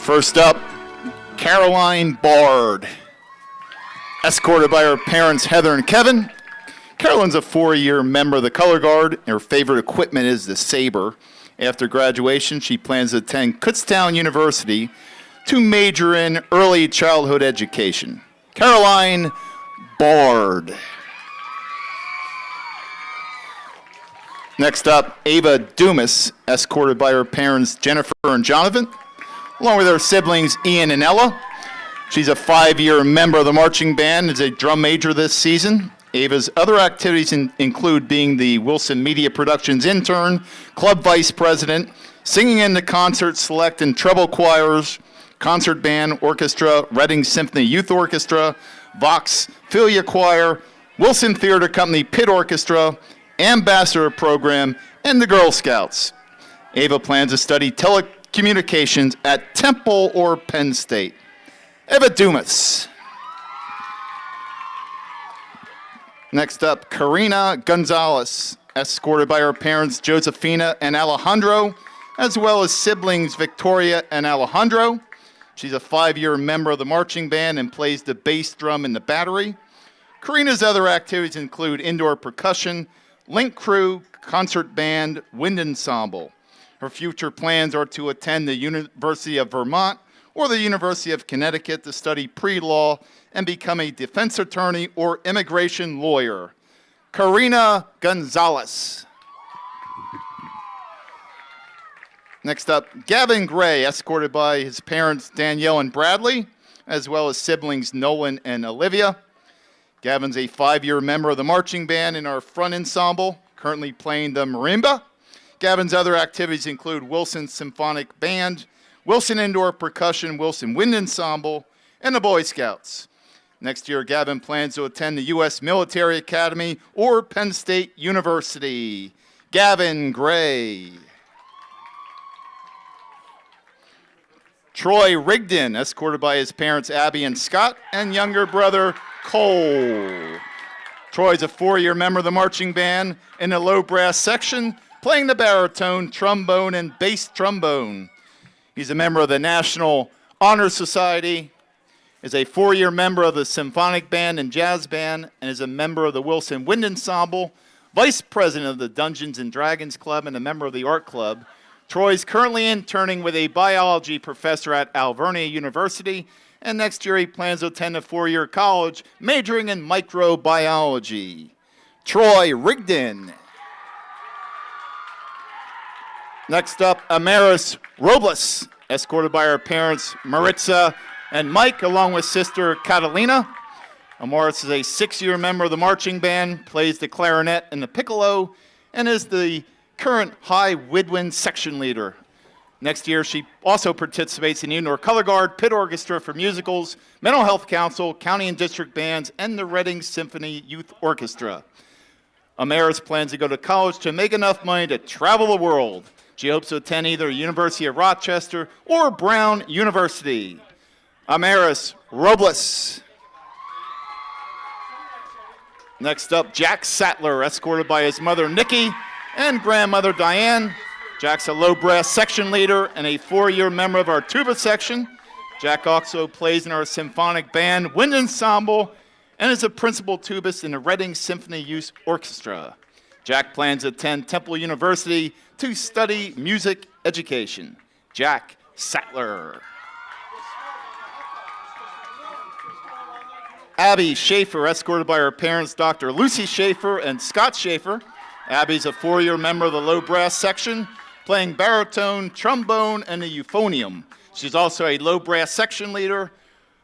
First up, Caroline Bard, escorted by her parents Heather and Kevin. Caroline's a 4-year member of the Color Guard. Her favorite equipment is the saber. After graduation, she plans to attend Kutztown University to major in early childhood education. Caroline Bard. Next up, Ava Dumas, escorted by her parents Jennifer and Jonathan, along with her siblings Ian and Ella. She's a 5-year member of the marching band and is a drum major this season. Ava's other activities include being the Wilson Media Productions intern, club vice president, singing in the concert, select and treble choirs, concert band, orchestra, Reading Symphony Youth Orchestra, Vox Philia Choir, Wilson Theater Company Pit Orchestra, Ambassador Program, and the Girl Scouts. Ava plans to study telecommunications at Temple or Penn State. Ava Dumas. Next up, Karina Gonzalez, escorted by her parents Josefina and Alejandro, as well as siblings Victoria and Alejandro. She's a 5-year member of the marching band and plays the bass drum in the battery. Karina's other activities include indoor percussion, link crew, concert band, wind ensemble. Her future plans are to attend the University of Vermont or the University of Connecticut to study pre-law and become a defense attorney or immigration lawyer. Karina Gonzalez. Next up, Gavin Gray, escorted by his parents Danielle and Bradley, as well as siblings Nolan and Olivia. Gavin's a 5-year member of the marching band in our front ensemble, currently playing the marimba. Gavin's other activities include Wilson Symphonic Band, Wilson Indoor Percussion, Wilson Wind Ensemble, and the Boy Scouts. Next year, Gavin plans to attend the U.S. Military Academy or Penn State University. Gavin Gray. Troy Rigdon, escorted by his parents Abby and Scott, and younger brother Cole. Troy's a 4-year member of the marching band in the low brass section, playing the baritone, trombone, and bass trombone. He's a member of the National Honor Society, is a 4-year member of the Symphonic Band and Jazz Band, and is a member of the Wilson Wind Ensemble, vice president of the Dungeons and Dragons Club, and a member of the Art Club. Troy's currently interning with a biology professor at Alvernia University, and next year he plans to attend a 4-year college majoring in microbiology. Troy Rigdon. Next up, Amaris Robles, escorted by her parents Maritza and Mike, along with sister Catalina. Amaris is a 6-year member of the marching band, plays the clarinet and the piccolo, and is the current high woodwind section leader. Next year, she also participates in the Indoor Color Guard, Pit Orchestra for musicals, Mental Health Council, county and district bands, and the Reading Symphony Youth Orchestra. Amaris plans to go to college to make enough money to travel the world. She hopes to attend either University of Rochester or Brown University. Amaris Robles. Next up, Jack Sattler, escorted by his mother Nikki and grandmother Diane. Jack's a low brass section leader and a 4-year member of our tuba section. Jack also plays in our symphonic band, wind ensemble, and is a principal tubist in the Reading Symphony Youth Orchestra. Jack plans to attend Temple University to study music education. Jack Sattler. Abby Schaefer, escorted by her parents, Dr. Lucy Schaefer and Scott Schaefer. Abby's a 4-year member of the low brass section, playing baritone, trombone, and the euphonium. She's also a low brass section leader.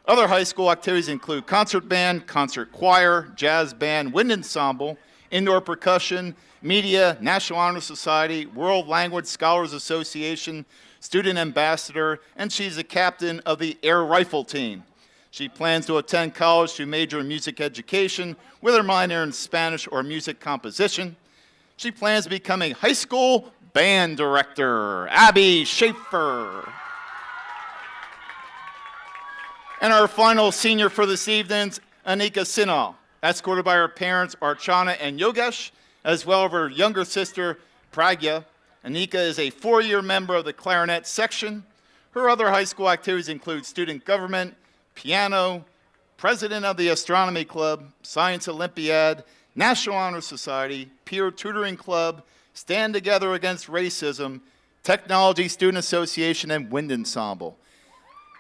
Other high school activities include concert band, concert choir, jazz band, wind ensemble, indoor percussion, media, National Honor Society, World Language Scholars Association, student ambassador, and she's the captain of the air rifle team. She plans to attend college to major in music education with her minor in Spanish or music composition. She plans to become a high school band director. Abby Schaefer. And our final senior for this evening, Anika Sinha, escorted by her parents Archana and Yogesh, as well as her younger sister Pragya. Anika is a 4-year member of the clarinet section. Her other high school activities include student government, piano, president of the Astronomy Club, Science Olympiad, National Honor Society, Peer Tutoring Club, Stand Together Against Racism, Technology Student Association, and Wind Ensemble.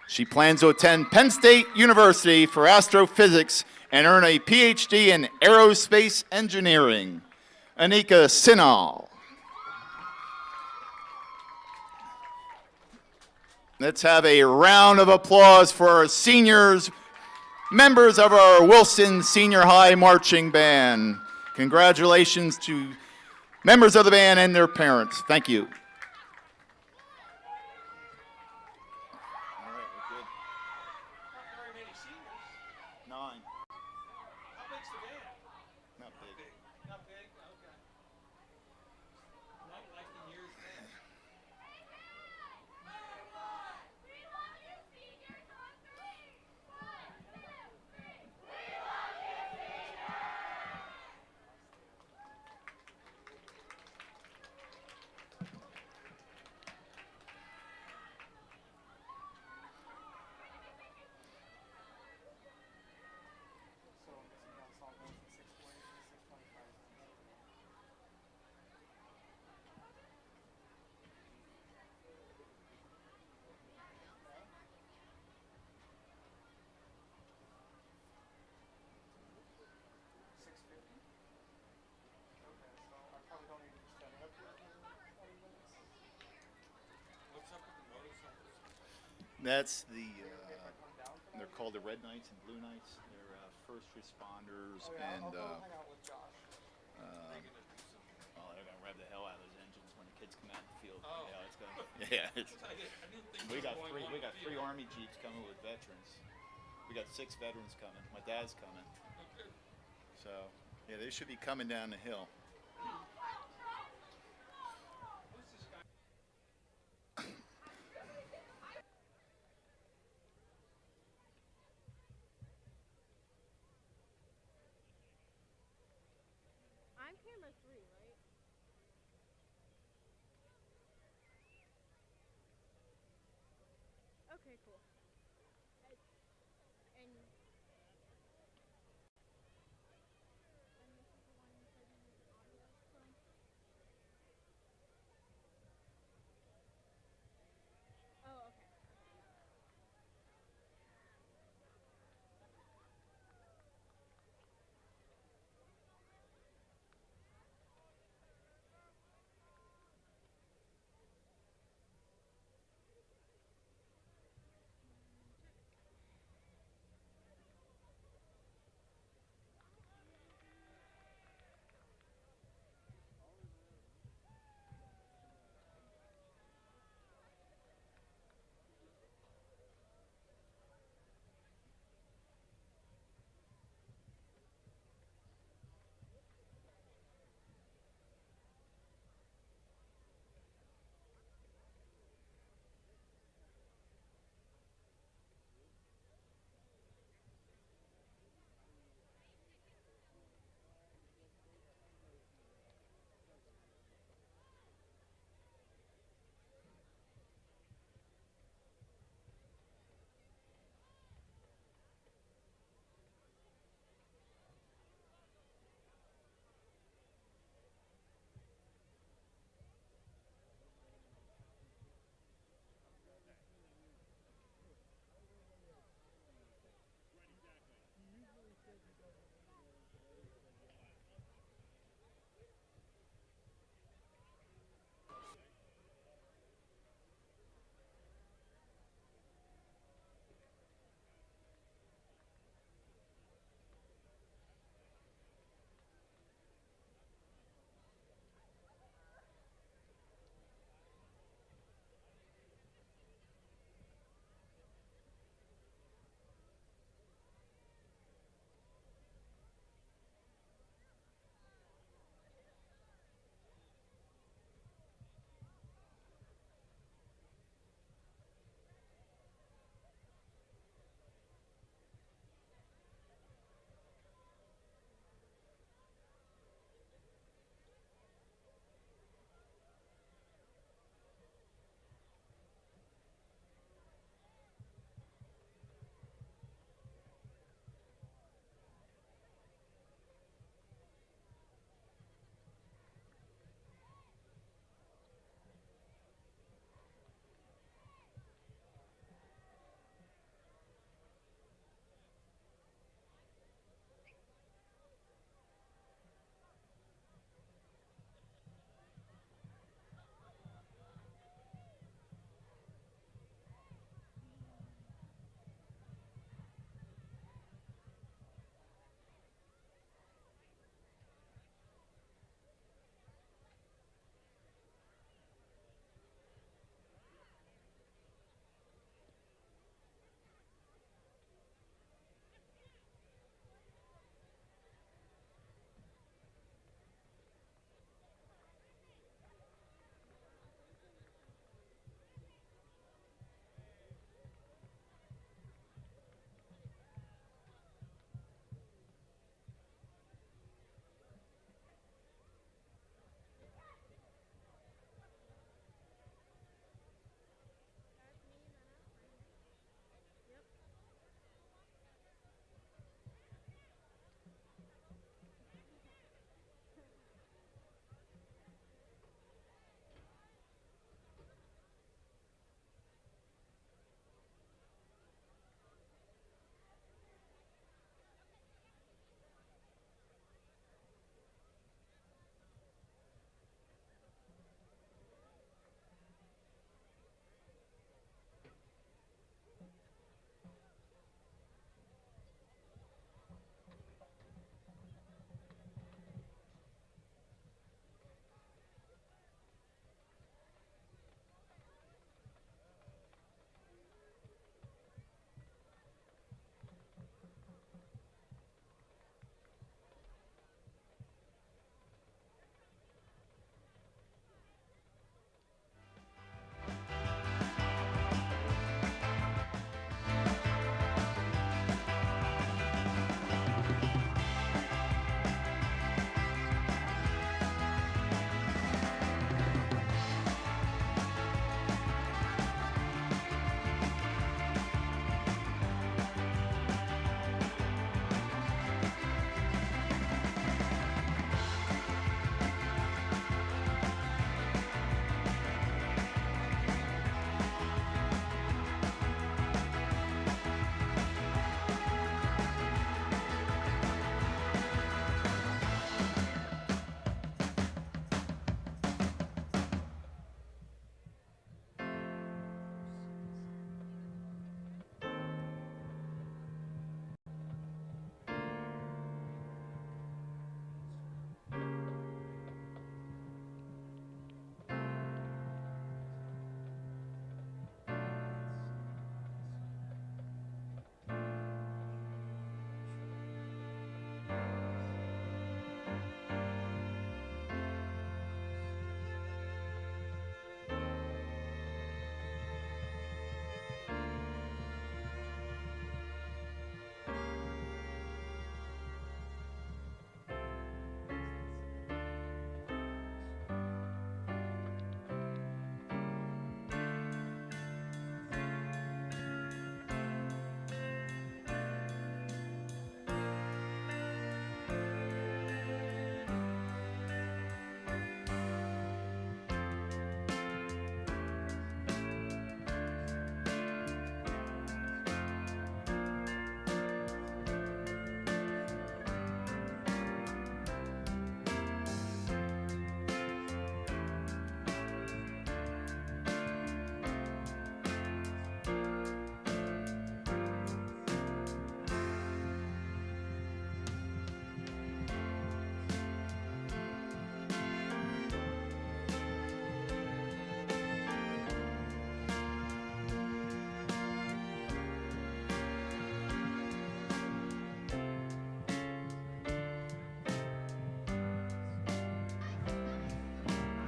She plans to attend Penn State University for astrophysics and earn a PhD in aerospace engineering. Anika Sinal. Let's have a round of applause for our seniors, members of our Wilson Senior High Marching Band. Congratulations to members of the band and their parents. Thank you. That's the, they're called the Red Knights and Blue Knights. They're first responders and, they're gonna rev the hell out of those engines when the kids come out in the field. Oh. Yeah, it's gonna, we got three Army Jeeps coming with veterans. We got 6 veterans coming. My dad's coming. So, yeah, they should be coming down the hill. Camera 3, right? Okay, cool. And this is the one you said you used audio from? Oh, okay.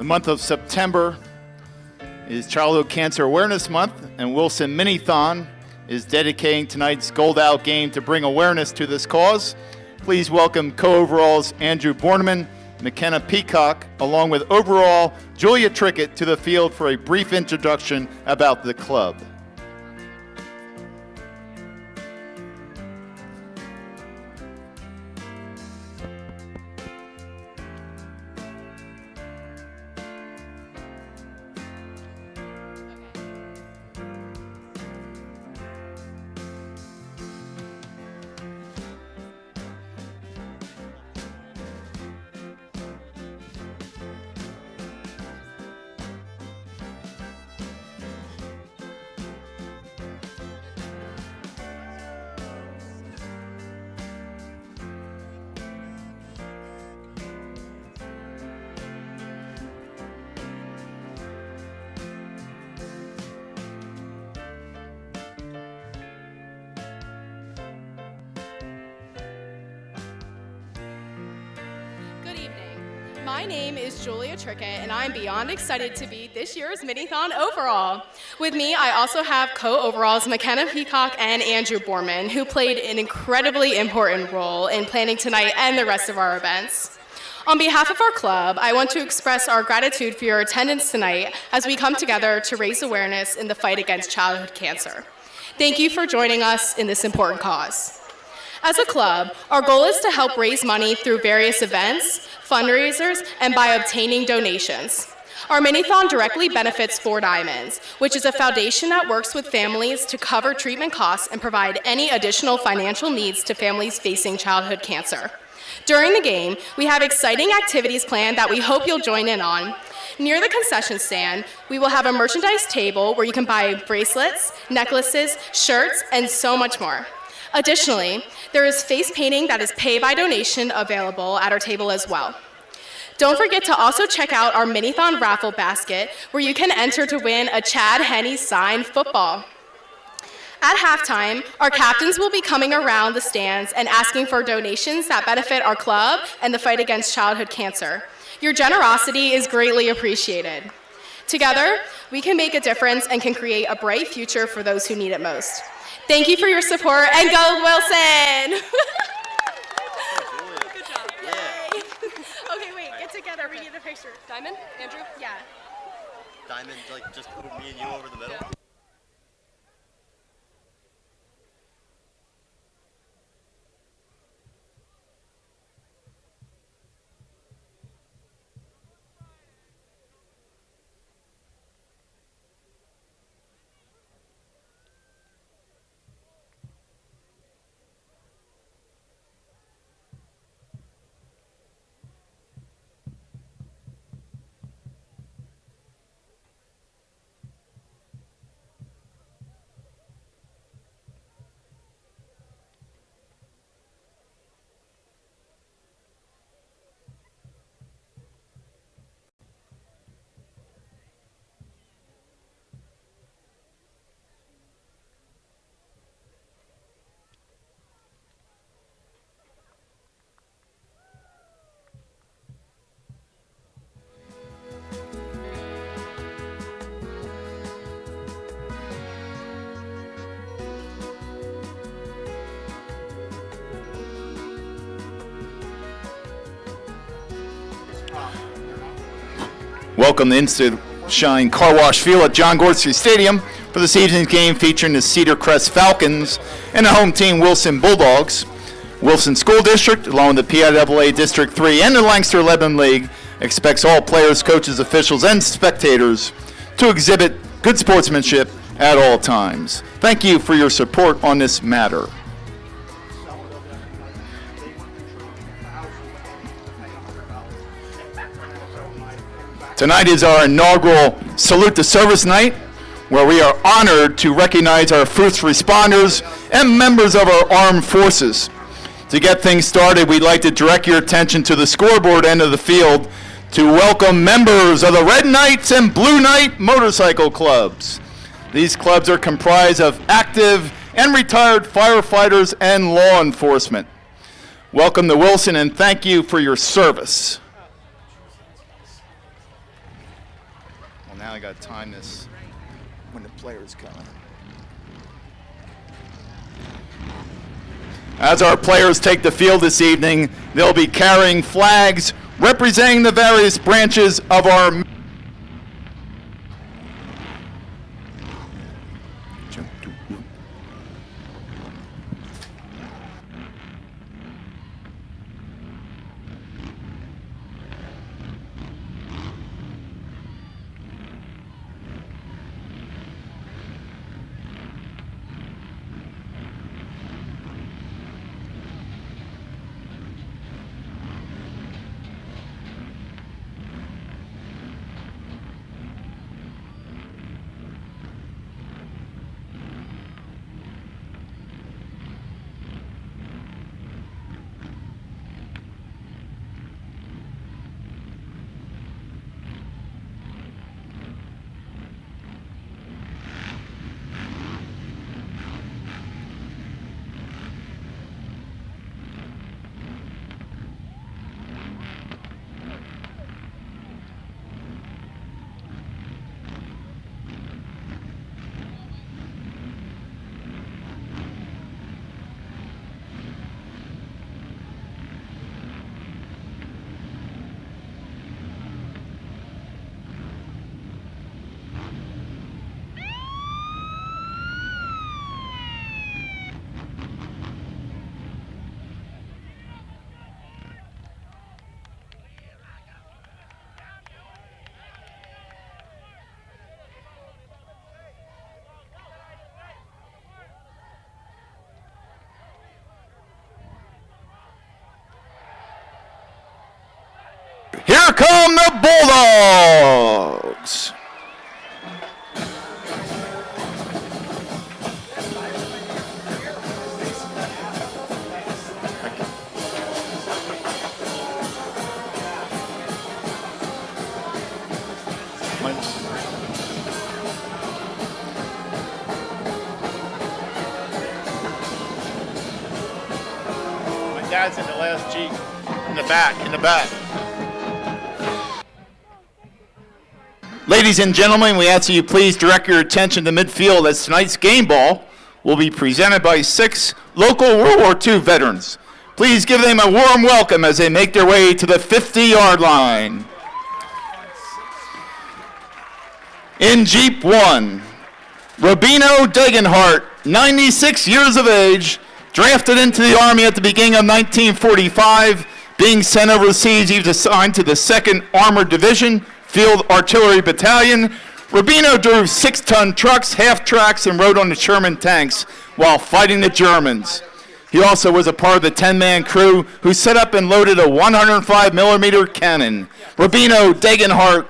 month of September is Childhood Cancer Awareness Month, and Wilson Minithon is dedicating tonight's Gold Out game to bring awareness to this cause. Please welcome co-overalls Andrew Borneman, McKenna Peacock, along with overall Julia Trickett to the field for a brief introduction about the club. Good evening. My name is Julia Trickett, and I'm beyond excited to be this year's Minithon overall. With me, I also have co-overalls McKenna Peacock and Andrew Borman, who played an incredibly important role in planning tonight and the rest of our events. On behalf of our club, I want to express our gratitude for your attendance tonight as we come together to raise awareness in the fight against childhood cancer. Thank you for joining us in this important cause. As a club, our goal is to help raise money through various events, fundraisers, and by obtaining donations. Our Minithon directly benefits Four Diamonds, which is a foundation that works with families to cover treatment costs and provide any additional financial needs to families facing childhood cancer. During the game, we have exciting activities planned that we hope you'll join in on. Near the concession stand, we will have a merchandise table where you can buy bracelets, necklaces, shirts, and so much more. Additionally, there is face painting that is pay by donation available at our table as well. Don't forget to also check out our Minithon raffle basket where you can enter to win a Chad Henne signed football. At halftime, our captains will be coming around the stands and asking for donations that benefit our club and the fight against childhood cancer. Your generosity is greatly appreciated. Together, we can make a difference and can create a bright future for those who need it most. Thank you for your support, and go Wilson! Good job. Yay. Okay, wait, get together. We need a picture. Diamond? Andrew? Yeah. Diamond, like, just put me and you over the middle? Yeah. Welcome to Instant Shine Car Wash Field at John Gortzy Stadium for this evening's game featuring the Cedar Crest Falcons and the home team Wilson Bulldogs. Wilson School District, along with the PIAA District 3 and the Lancaster Lebanon League, expects all players, coaches, officials, and spectators to exhibit good sportsmanship at all times. Thank you for your support on this matter. Tonight is our inaugural Salute to Service Night, where we are honored to recognize our first responders and members of our armed forces. To get things started, we'd like to direct your attention to the scoreboard end of the field to welcome members of the Red Knights and Blue Knight motorcycle clubs. These clubs are comprised of active and retired firefighters and law enforcement. Welcome to Wilson, and thank you for your service. Now I got to time this when the players come. As our players take the field this evening, they'll be carrying flags representing the various branches of our Here come the Bulldogs! My dad's in the last Jeep. In the back. Ladies and gentlemen, we ask that you please direct your attention to midfield as tonight's game ball will be presented by 6 local World War II veterans. Please give them a warm welcome as they make their way to the 50-yard line. In Jeep 1, Rubino Degenhart, 96 years of age, drafted into the Army at the beginning of 1945, being sent overseas, he was assigned to the 2nd Armored Division, Field Artillery Battalion. Rubino drove 6-ton trucks, half-tracks, and rode on the Sherman tanks while fighting the Germans. He also was a part of the 10-man crew who set up and loaded a 105mm cannon. Rubino Degenhart.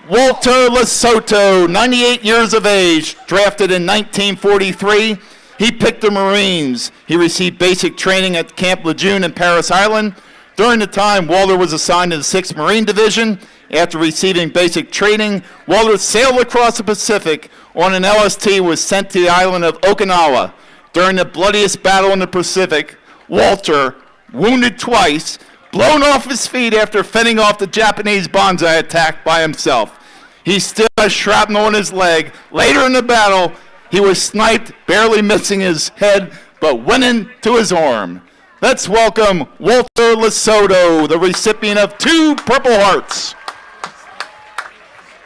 Walter Lesotho, 98 years of age, drafted in 1943. He picked the Marines. He received basic training at Camp Lejeune in Paris Island. During the time, Walter was assigned to the 6th Marine Division. After receiving basic training, Walter sailed across the Pacific on an LST, was sent to the island of Okinawa. During the bloodiest battle in the Pacific, Walter, wounded twice, blown off his feet after fending off the Japanese banzai attack by himself. He still has shrapnel in his leg. Later in the battle, he was sniped, barely missing his head, but went into his arm. Let's welcome Walter Lesotho, the recipient of 2 Purple Hearts.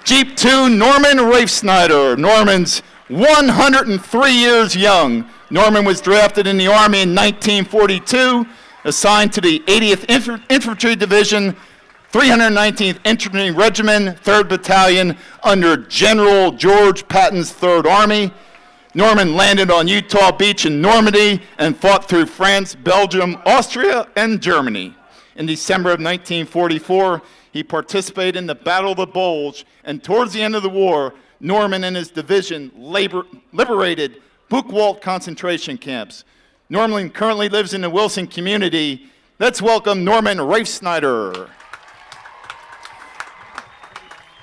Jeep 2, Norman Rafe Snyder. Norman's 103 years young. Norman was drafted in the Army in 1942, assigned to the 80th Infantry Division, 319th Infantry Regiment, 3rd Battalion, under General George Patton's 3rd Army. Norman landed on Utah Beach in Normandy and fought through France, Belgium, Austria, and Germany. In December of 1944, he participated in the Battle of the Bulge, and towards the end of the war, Norman and his division liberated Buchenwald concentration camps. Norman currently lives in the Wilson community. Let's welcome Norman Rafe Snyder.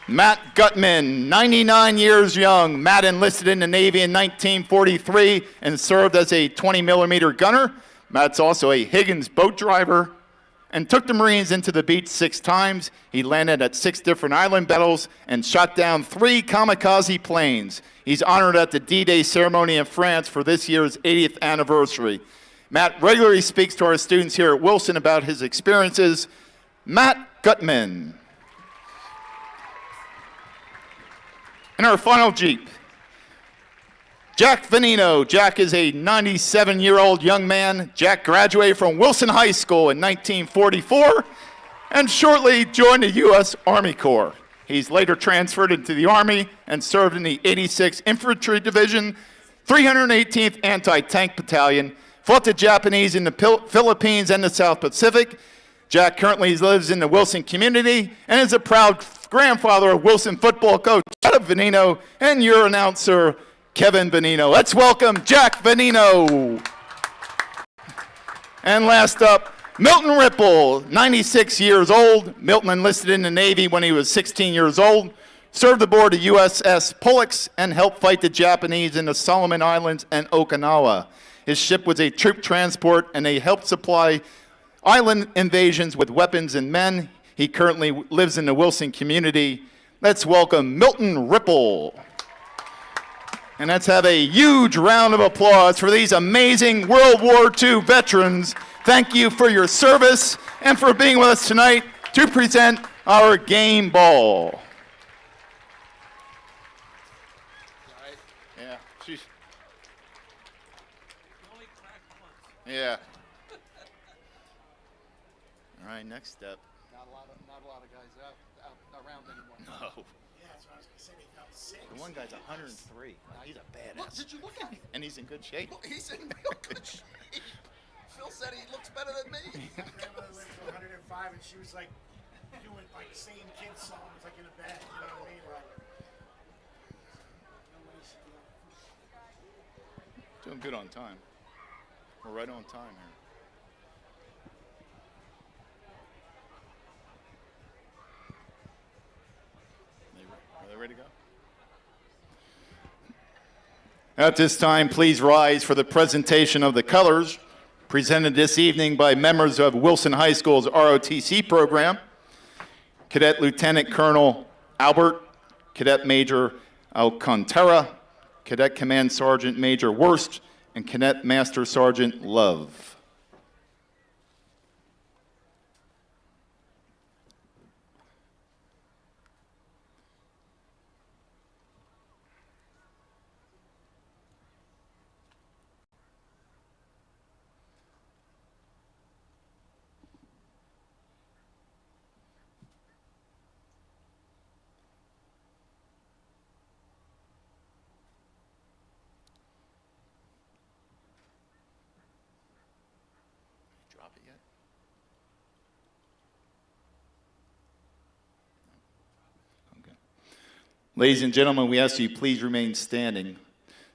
Matt Gutman, 99 years young. Matt enlisted in the Navy in 1943 and served as a 20mm gunner. Matt's also a Higgins boat driver and took the Marines into the beach 6 times. He landed at 6 different island battles and shot down 3 kamikaze planes. He's honored at the D-Day ceremony in France for this year's 80th anniversary. Matt regularly speaks to our students here at Wilson about his experiences. Matt Gutman. And our final Jeep, Jack Venino. Jack is a 97-year-old young man. Jack graduated from Wilson High School in 1944 and shortly joined the U.S. Army Corps. He's later transferred into the Army and served in the 86th Infantry Division, 318th Anti-Tank Battalion, fought the Japanese in the Philippines and the South Pacific. Jack currently lives in the Wilson community and is a proud grandfather of Wilson football coach Adam Venino and your announcer, Kevin Venino. Let's welcome Jack Venino. And last up, Milton Ripple, 96 years old. Milton enlisted in the Navy when he was 16 years old, served aboard the USS Pollux, and helped fight the Japanese in the Solomon Islands and Okinawa. His ship was a troop transport, and they helped supply island invasions with weapons and men. He currently lives in the Wilson community. Let's welcome Milton Ripple. And let's have a huge round of applause for these amazing World War II veterans. Thank you for your service and for being with us tonight to present our game ball. Yeah, she's... Yeah. All right, next step. Not a lot of guys out around anymore. No. Yeah, that's what I was gonna say. They found 6. The one guy's 103. He's a badass. Look, did you look at him? And he's in good shape. Look, he's in real good shape. Phil said he looks better than me. My grandmother lived to 105, and she was like doing like singing kids songs like in a bed. You know what I mean? Like, Doing good on time. We're right on time here. Are they ready to go? At this time, please rise for the presentation of the colors, presented this evening by members of Wilson High School's ROTC program, Cadet Lieutenant Colonel Albert, Cadet Major Alcantara, Cadet Command Sergeant Major Worst, and Cadet Master Sergeant Love. Drop it yet? Okay. Ladies and gentlemen, we ask you please remain standing.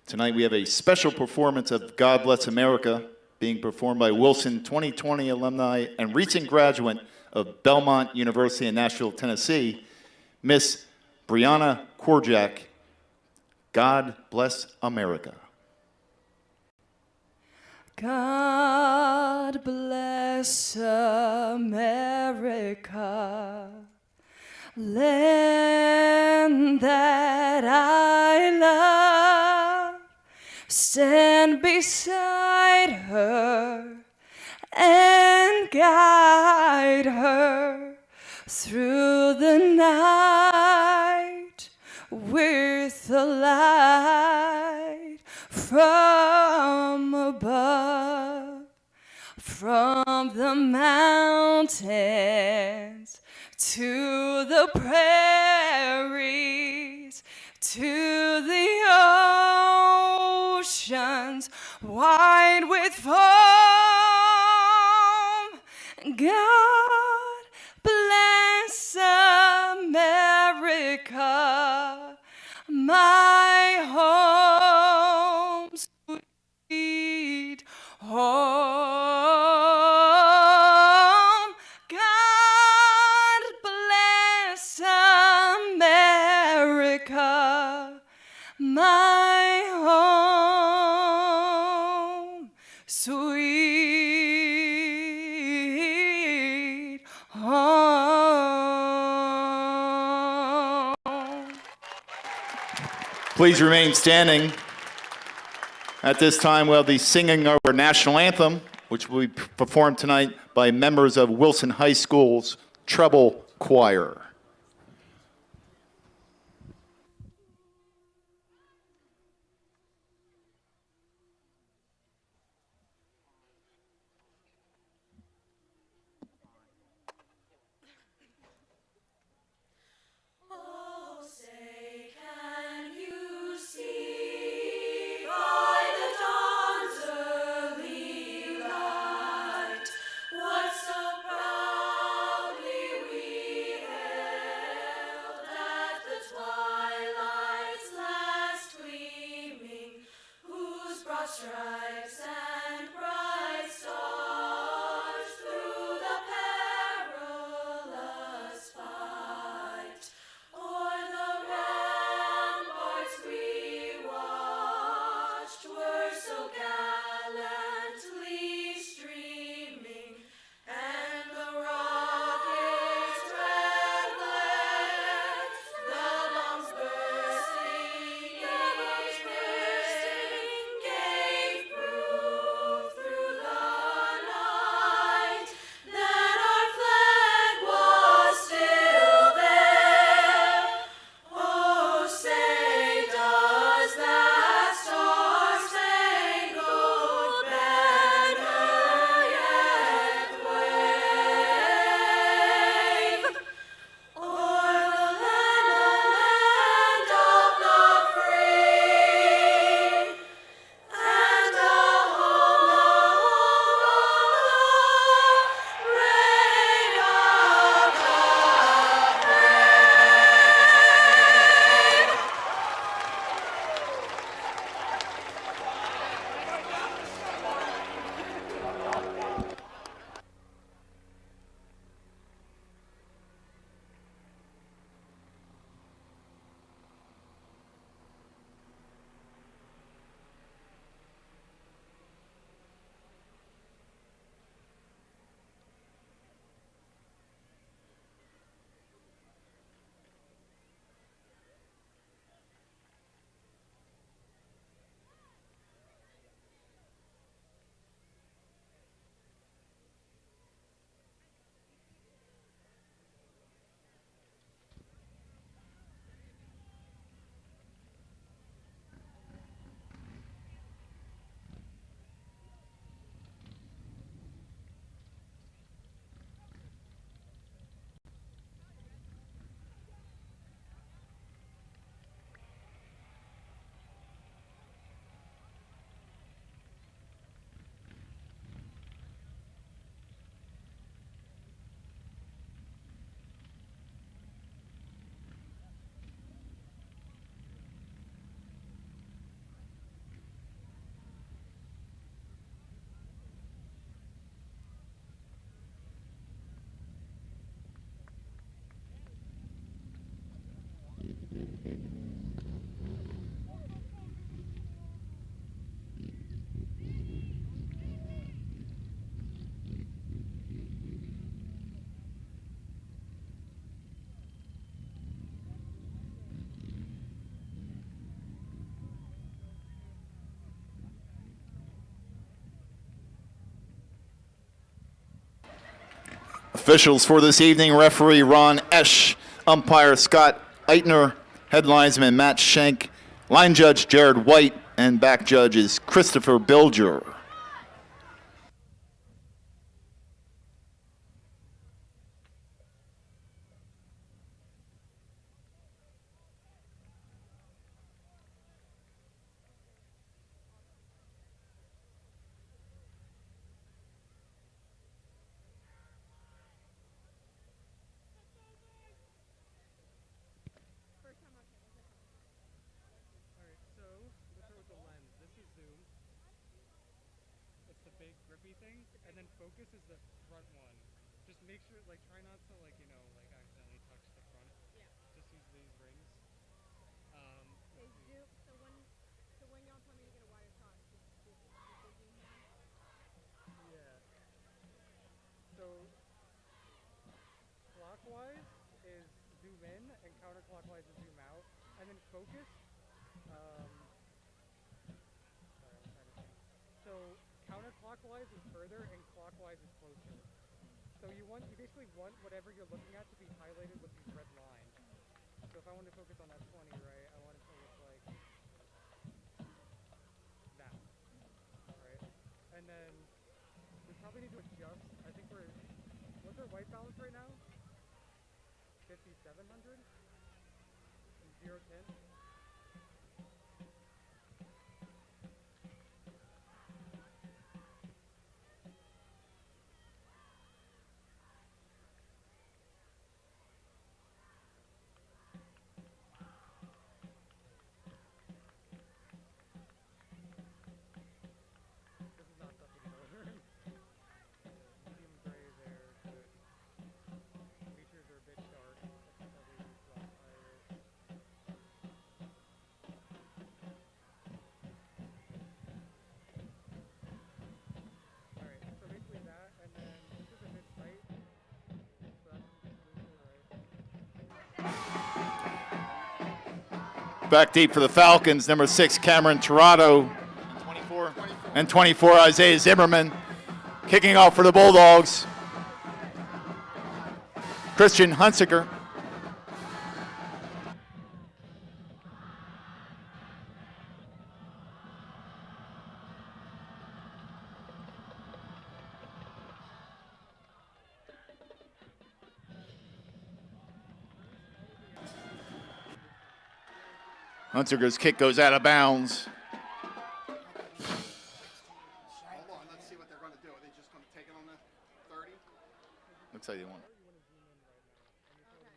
Tonight we have a special performance of God Bless America being performed by Wilson 2020 alumni and recent graduate of Belmont University in Nashville, Tennessee, Miss Brianna Korjak. God Bless America. God bless America, land that I love. Stand beside her and guide her through the night with the light from above, from the mountains to the prairies, to the oceans wide with foam. God bless America, my home, sweet home. God bless America, my home, sweet Please remain standing. At this time, we'll be singing our national anthem, which will be performed tonight by members of Wilson High School's treble choir. Stripes and bright stars through the perilous fight. O'er the ramparts we watched were so gallantly streaming, and the rocket's red glare, the bombs bursting, gave proof through the night that our flag was still there. Oh, say does that star-spangled banner yet wave o'er the land of the free, and the home of the brave of the Officials for this evening: referee Ron Esch, umpire Scott Eitner, head linesman Matt Schenk, line judge Jared White, and back judge is Christopher Bilger. Alright, so let's start with the lens. This is zoom. It's the big grippy thing, and then focus is the front one. Just make sure, like, try not to, like, you know, like, accidentally touch the front. Yeah. Just use these rings. Okay, zoom. So when y'all tell me to get a wider shot, just do the zoom here. Yeah. So, clockwise is zoom in, and counterclockwise is zoom out. And then focus, further, and clockwise is closer. So you basically want whatever you're looking at to be highlighted with these red lines. So if I want to focus on that 20, right, I want it to look like that, right? And then we probably need to adjust. I think what's our white balance right now? 5,700 and 0 tint. This is not tough to get over. Medium gray there, good. Features are a bit dark. That's probably black iris. Alright, so basically that, and then this is a bit tight. So that's right. Back deep for the Falcons, number 6, Cameron Tirado. 24. And 24, Isaiah Zimmerman. Kicking off for the Bulldogs, Christian Hunsiker. Hunsiker's kick goes out of bounds. Hold on, let's see what they're going to do. Are they just going to take it on the 30? Looks like they want. They're doing the kickoff right now, right?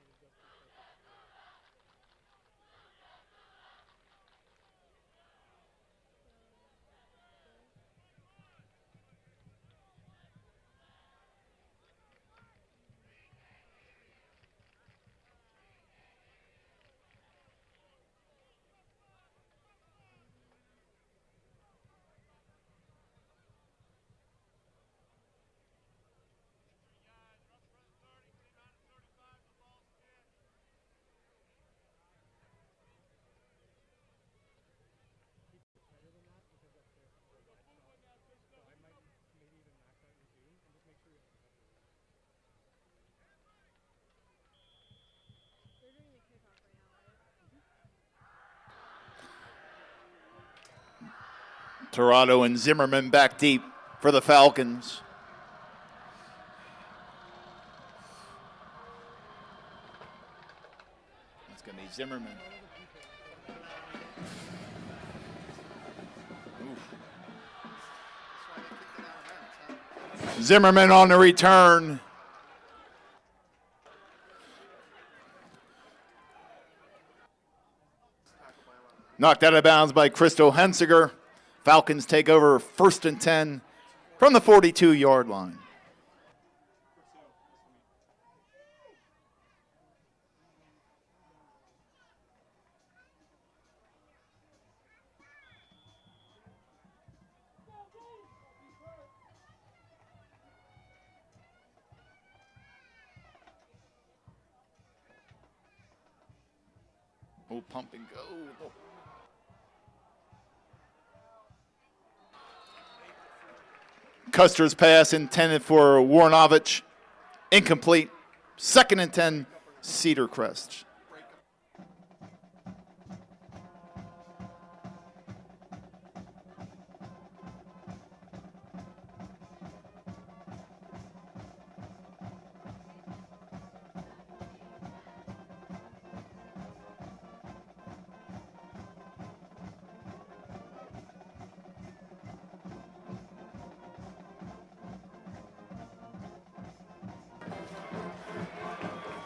Tirado and Zimmerman back deep for the Falcons. It's going to be Zimmerman. Zimmerman on the return. Knocked out of bounds by Crystal Hensiger. Falcons take over 1st and 10 from the 42-yard line. Oh, pump and go. Oh. Custer's pass intended for Warnovich. Incomplete. 2nd and 10, Cedar Crest.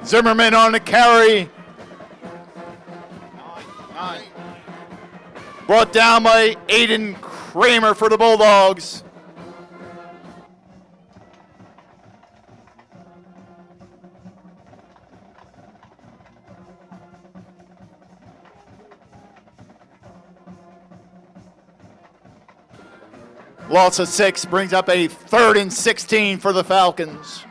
Zimmerman on the carry. Brought down by Aiden Kramer for the Bulldogs. Loss of 6 brings up a 3rd and 16 for the Falcons.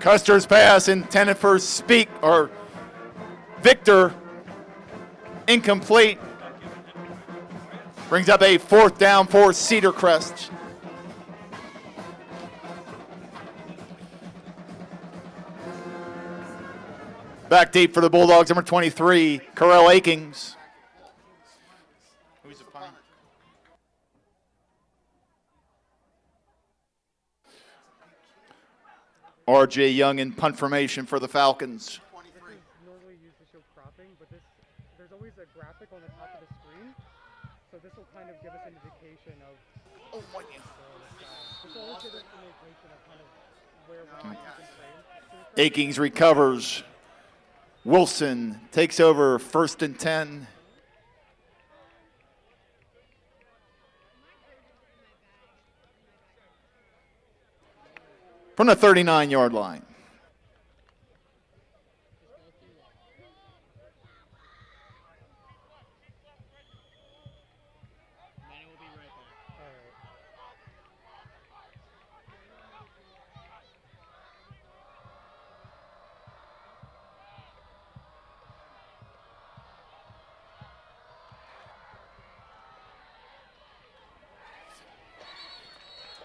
Custer's pass intended for Victor, incomplete. Brings up a 4th down for Cedar Crest. Back deep for the Bulldogs, number 23, Carell Akings. Who's the punter? R.J. Young in punt formation for the Falcons. Normally used to show cropping, but there's always a graphic on the top of the screen, so this will kind of give us an indication of. Oh my God! This will always give us an indication of kind of where we're keeping frame. Akings recovers. Wilson takes over 1st and 10. From the 39-yard line.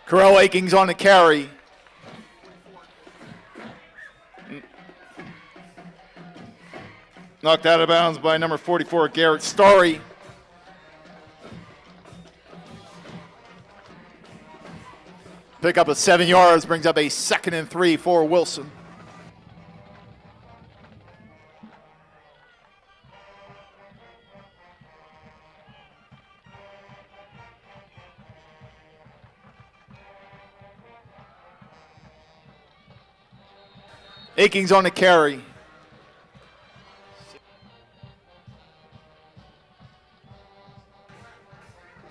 Carell Akings on the carry. Knocked out of bounds by number 44, Garrett Starry. Pick up of 7 yards, brings up a 2nd and 3 for Wilson. Akings on the carry.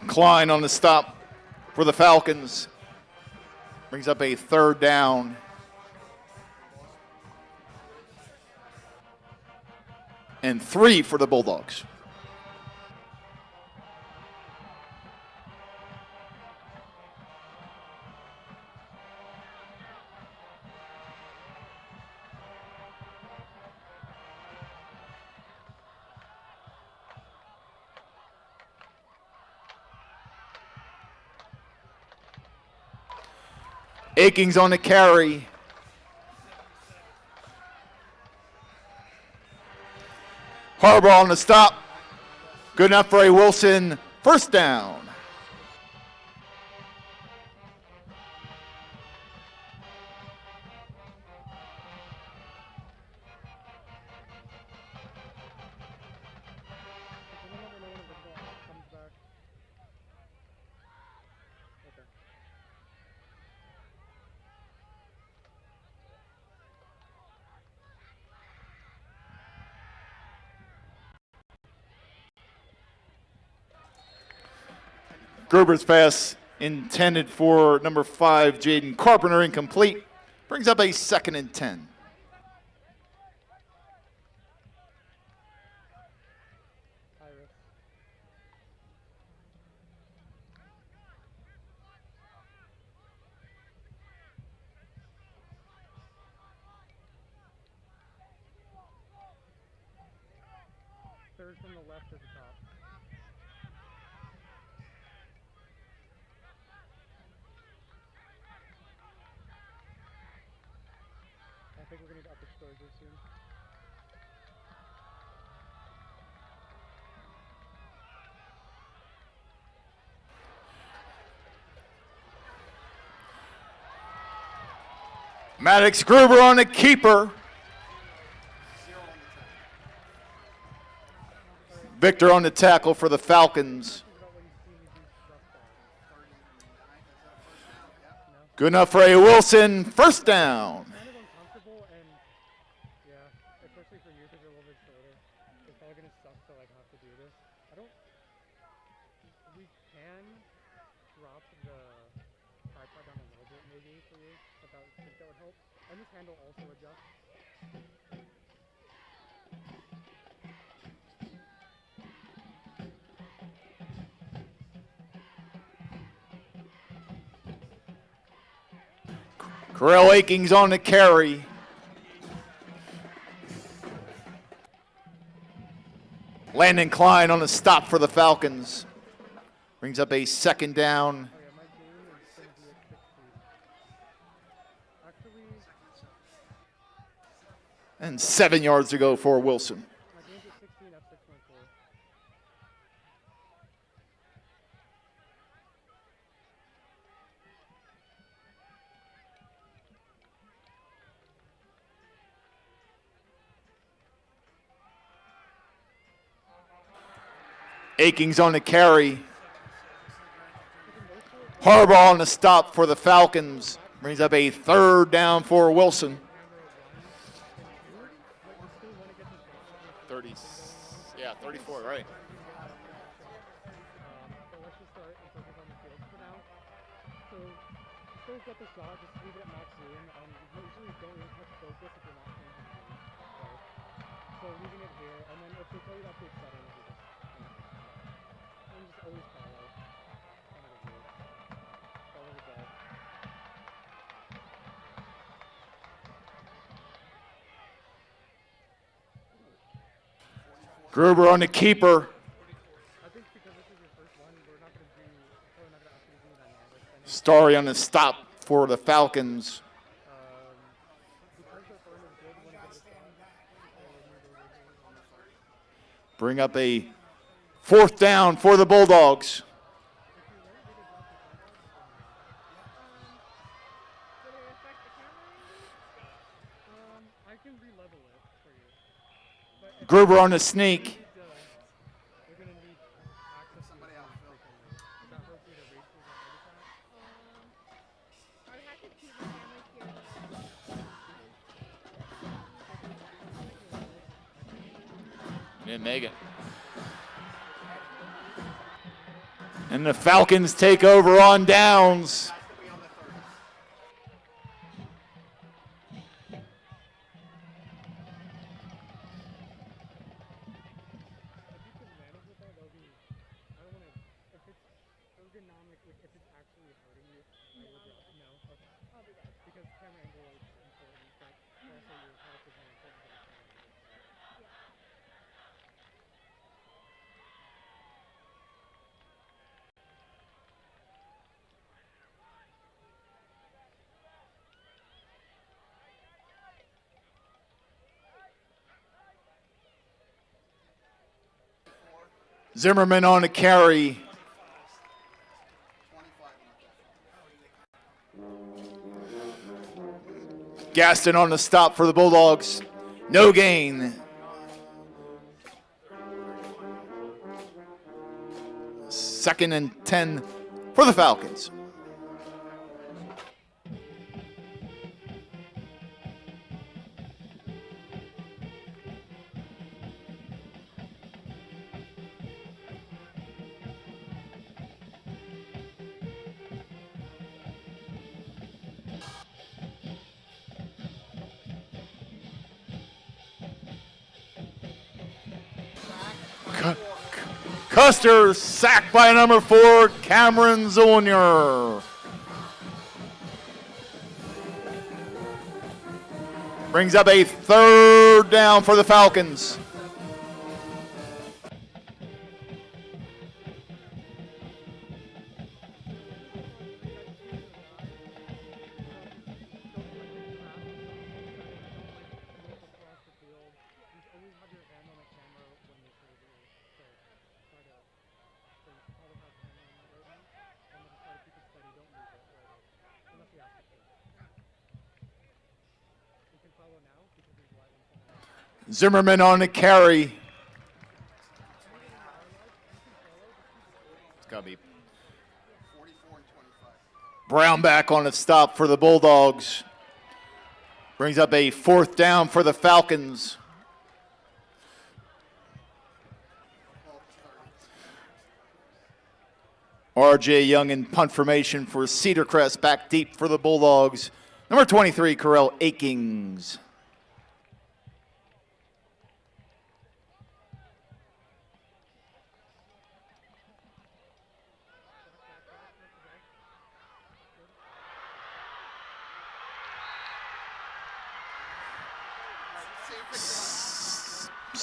Klein on the stop for the Falcons. Brings up a 3rd down. And 3 for the Bulldogs. Akings on the carry. Harbaugh on the stop. Good enough for a Wilson 1st down. Gruber's pass intended for number 5, Jaden Carpenter, incomplete. Brings up a 2nd and 10. Third from the left at the top. I think we're going to need to up exposure soon. Maddox Gruber on the keeper. Victor on the tackle for the Falcons. Good enough for a Wilson 1st down. Carell Akings on the carry. Landon Klein on the stop for the Falcons. Brings up a second down. Oh yeah, my game is going to be at 6 speed. Actually, And 7 yards to go for Wilson. my game's at 16 F614. Akings on the carry. Harbaugh on the stop for the Falcons. Brings up a third down for Wilson. 30, yeah, 34, right. But let's just start and focus on the field for now. So, first get the shot, just leave it at max zoom, and usually don't really touch focus if you're not changing zoom, right? So leaving it here, and then if they tell you that big setting, you just, and just always follow. Kind of a rule. Follow the ball. Gruber on the keeper. I think because this is your first one, we're not going to do, probably not going to ask you to do dynamics. I know Starry on the stop for the Falcons. because their firm is good, when it gets Bring up a fourth down for the Bulldogs. Would it affect the camera? I can re-level it for you. But if Gruber on the sneak. you're going to need access to somebody else. Is that hard for you to reach? Is that I would have to keep the camera here. And Megan. And the Falcons take over on downs. ergonomic, like if it's actually hurting you, I would no. Okay. I'll do that. Because camera angle is important, but also your health is more important than the camera angle. Yeah. Zimmerman on the carry. Gaston on the stop for the Bulldogs. No gain. Second and 10 for the Falcons. Custer sacked by number 4, Cameron Zolnier. Brings up a third down for the Falcons. Across the field, you always have your hand on the camera when you say it. So try to, so you probably have camera on that right now, and then just try to keep it steady, don't lose it right away, unless you have to. You can follow now because there's light on camera. Zimmerman on the carry. It's got to be 44 and 25. Brown back on the stop for the Bulldogs. Brings up a fourth down for the Falcons. RJ Young in punt formation for Cedar Crest, back deep for the Bulldogs. Number 23, Corell Akings.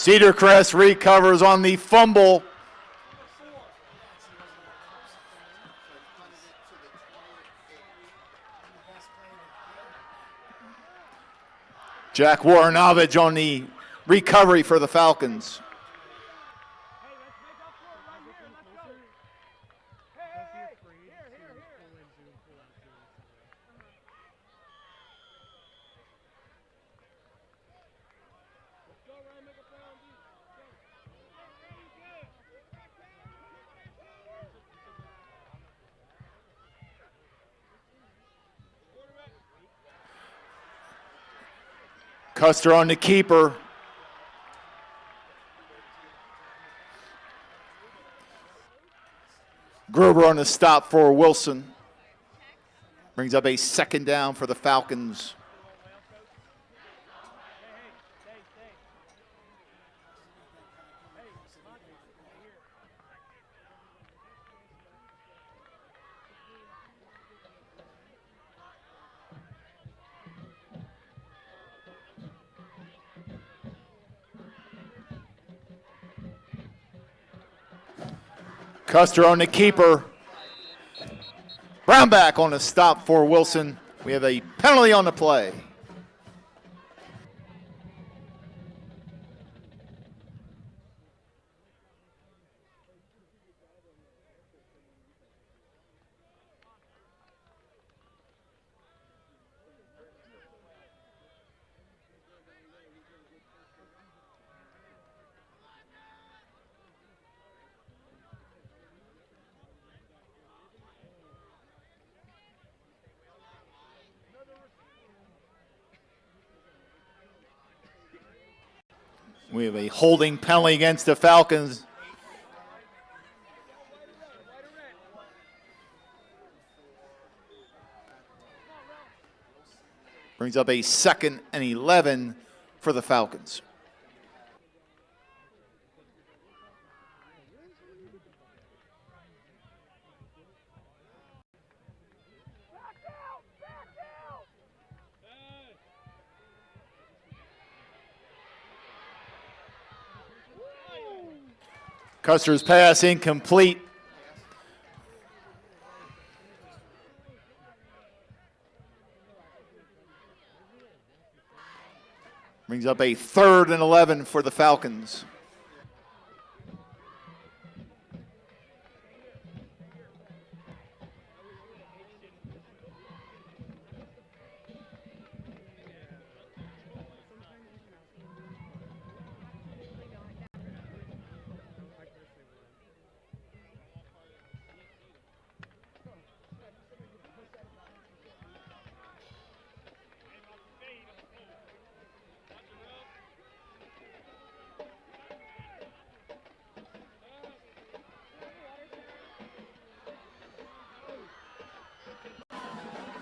Cedar Crest recovers on the fumble. Jack Waranovich on the recovery for the Falcons. Custer on the keeper. Gruber on the stop for Wilson. Brings up a second down for the Falcons. Custer on the keeper. Brownback on the stop for Wilson. We have a penalty on the play. We have a holding penalty against the Falcons. Brings up a 2nd and 11 for the Falcons. Custer's pass incomplete. Brings up a 3rd and 11 for the Falcons.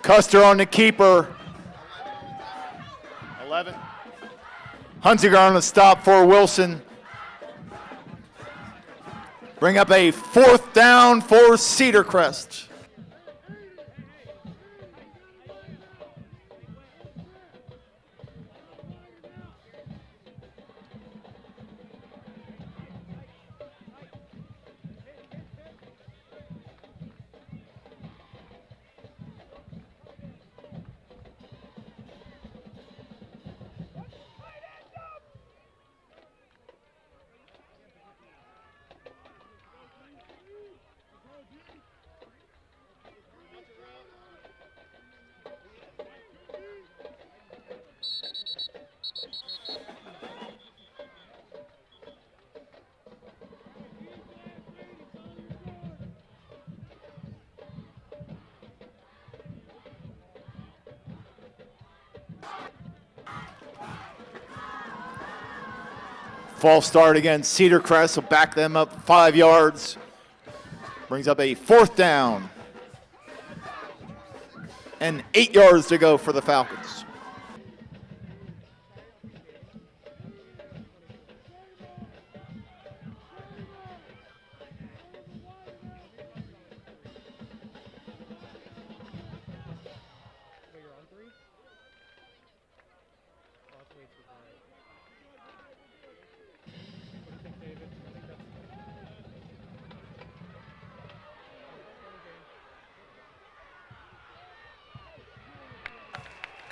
Custer on the keeper. 11. Hunziker on the stop for Wilson. Bring up a 4th down for Cedar Crest. False start against Cedar Crest will back them up 5 yards. Brings up a 4th down. And 8 yards to go for the Falcons.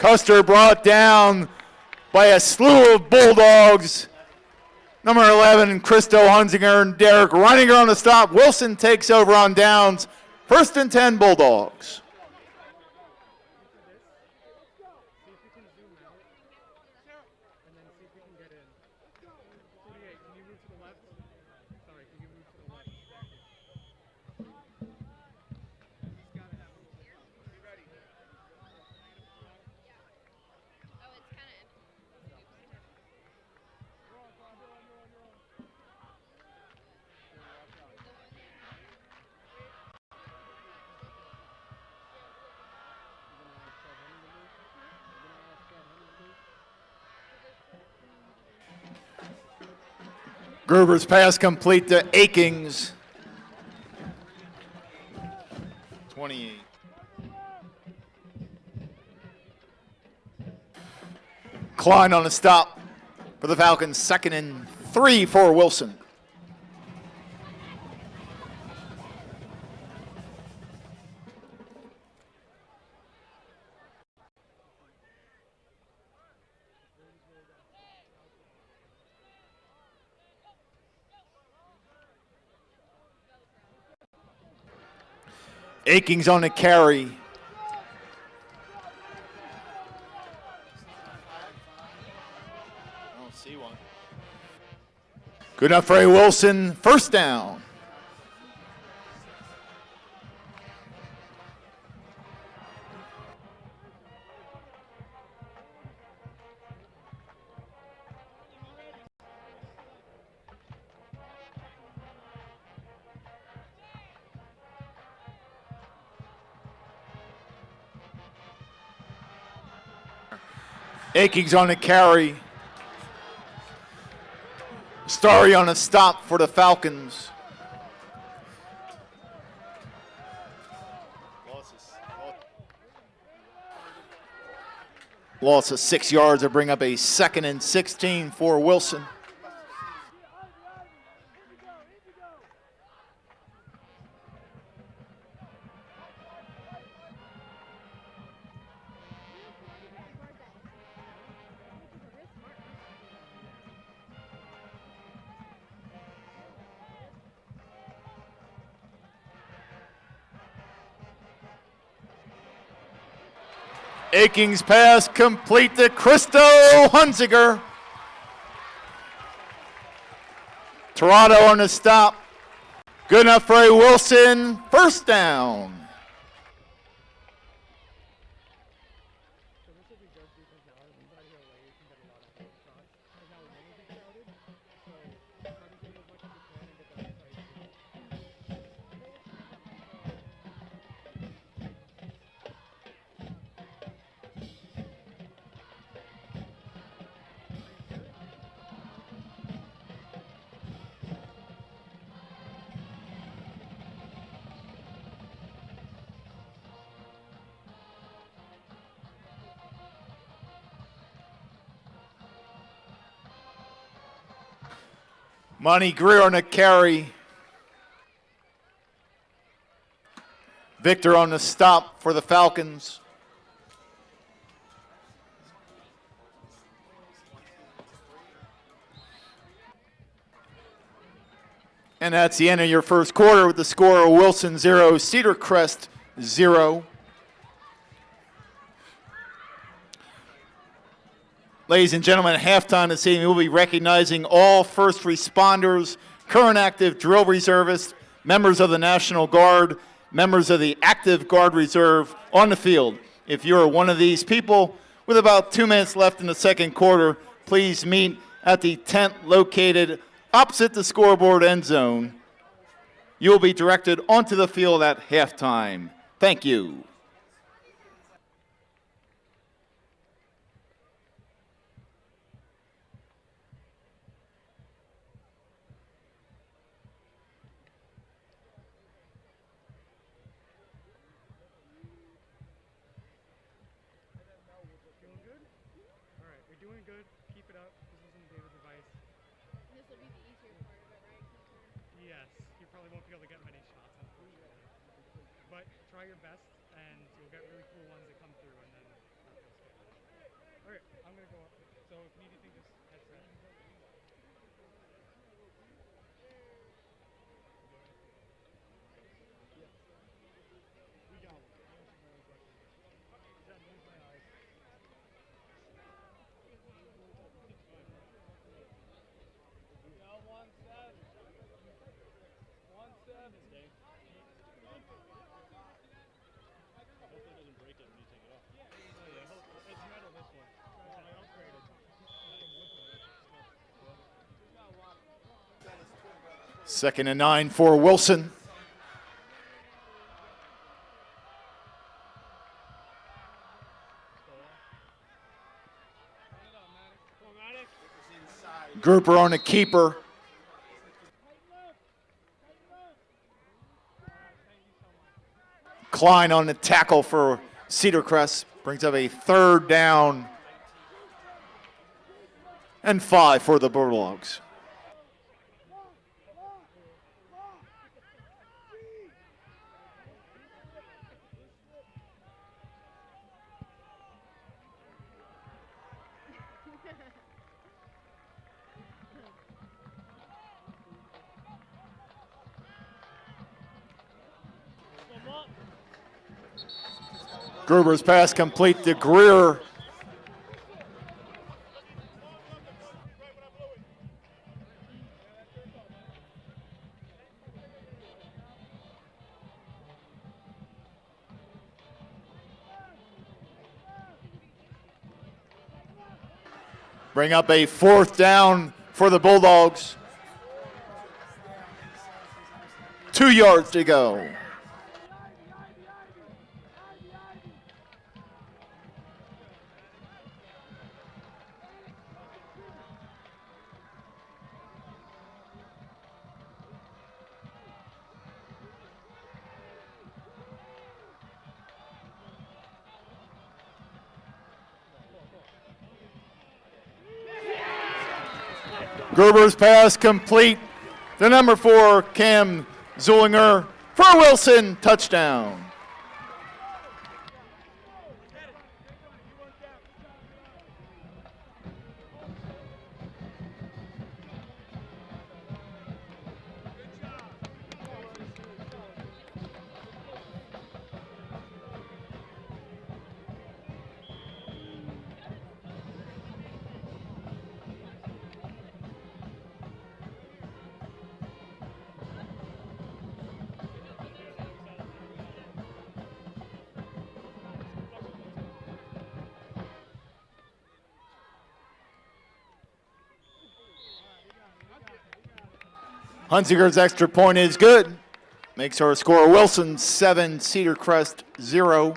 Custer brought down by a slew of Bulldogs. Number 11, Christo Hunzinger and Derek Reininger on the stop. Wilson takes over on downs. 1st and 10 Bulldogs. See if you can zoom out, and then see if you can get in. 48, can you move to the left? Sorry, can you move to the left? Gruber's pass complete to Akings. 28. Klein on the stop for the Falcons. 2nd and 3 for Wilson. Akings on the carry. I don't see one. Good enough for a Wilson. 1st down. Akings on the carry. Starry on a stop for the Falcons. Loss of 6 yards to bring up a 2nd and 16 for Wilson. Akings pass complete to Christo Hunziger. Toronto on the stop. Good enough for a Wilson. 1st down. So this will be good because now everybody away, you can get a lot of head shots. And now one will be crowded, so try to do as much as you can and get that outside shoot. Monty Greer on the carry. Victor on the stop for the Falcons. And that's the end of your first quarter with the score of Wilson 0, Cedar Crest 0. Ladies and gentlemen, at halftime this evening, we'll be recognizing all first responders, current active drill reservists, members of the National Guard, members of the Active Guard Reserve on the field. If you're one of these people, with about 2 minutes left in the second quarter, please meet at the tent located opposite the scoreboard end zone. You will be directed onto the field at halftime. Thank you. Feeling good? All right, you're doing good. Keep it up. This isn't David's advice. This will be the easier part of it, right? Yes, you probably won't be able to get many shots, unfortunately. But try your best, and you'll get really cool ones that come through, and then that feels good. Okay, I'm gonna go up. So if you need anything, just head set. Second and 9 for Wilson. Grouper on a keeper. Klein on the tackle for Cedar Crest. Brings up a 3rd down and 5 for the Bulldogs. Gruber's pass complete to Greer. Bring up a 4th down for the Bulldogs. 2 yards to go. Gruber's pass complete. The number 4, Cam Zulinger for Wilson, touchdown. Hunziker's extra point is good. Makes our score Wilson 7, Cedar Crest 0.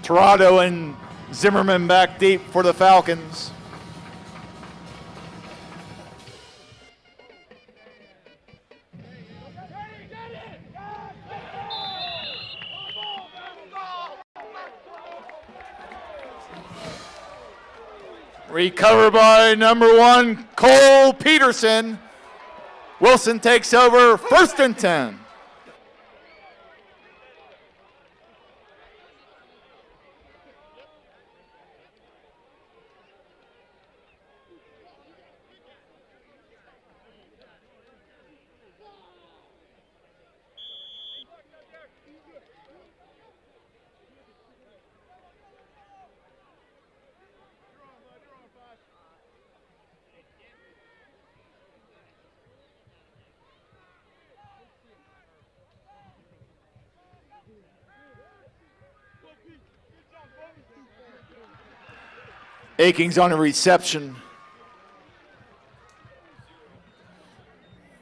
Toronto and Zimmerman back deep for the Falcons. Recovered by number 1, Cole Peterson. Wilson takes over, 1st and 10. Akings on a reception.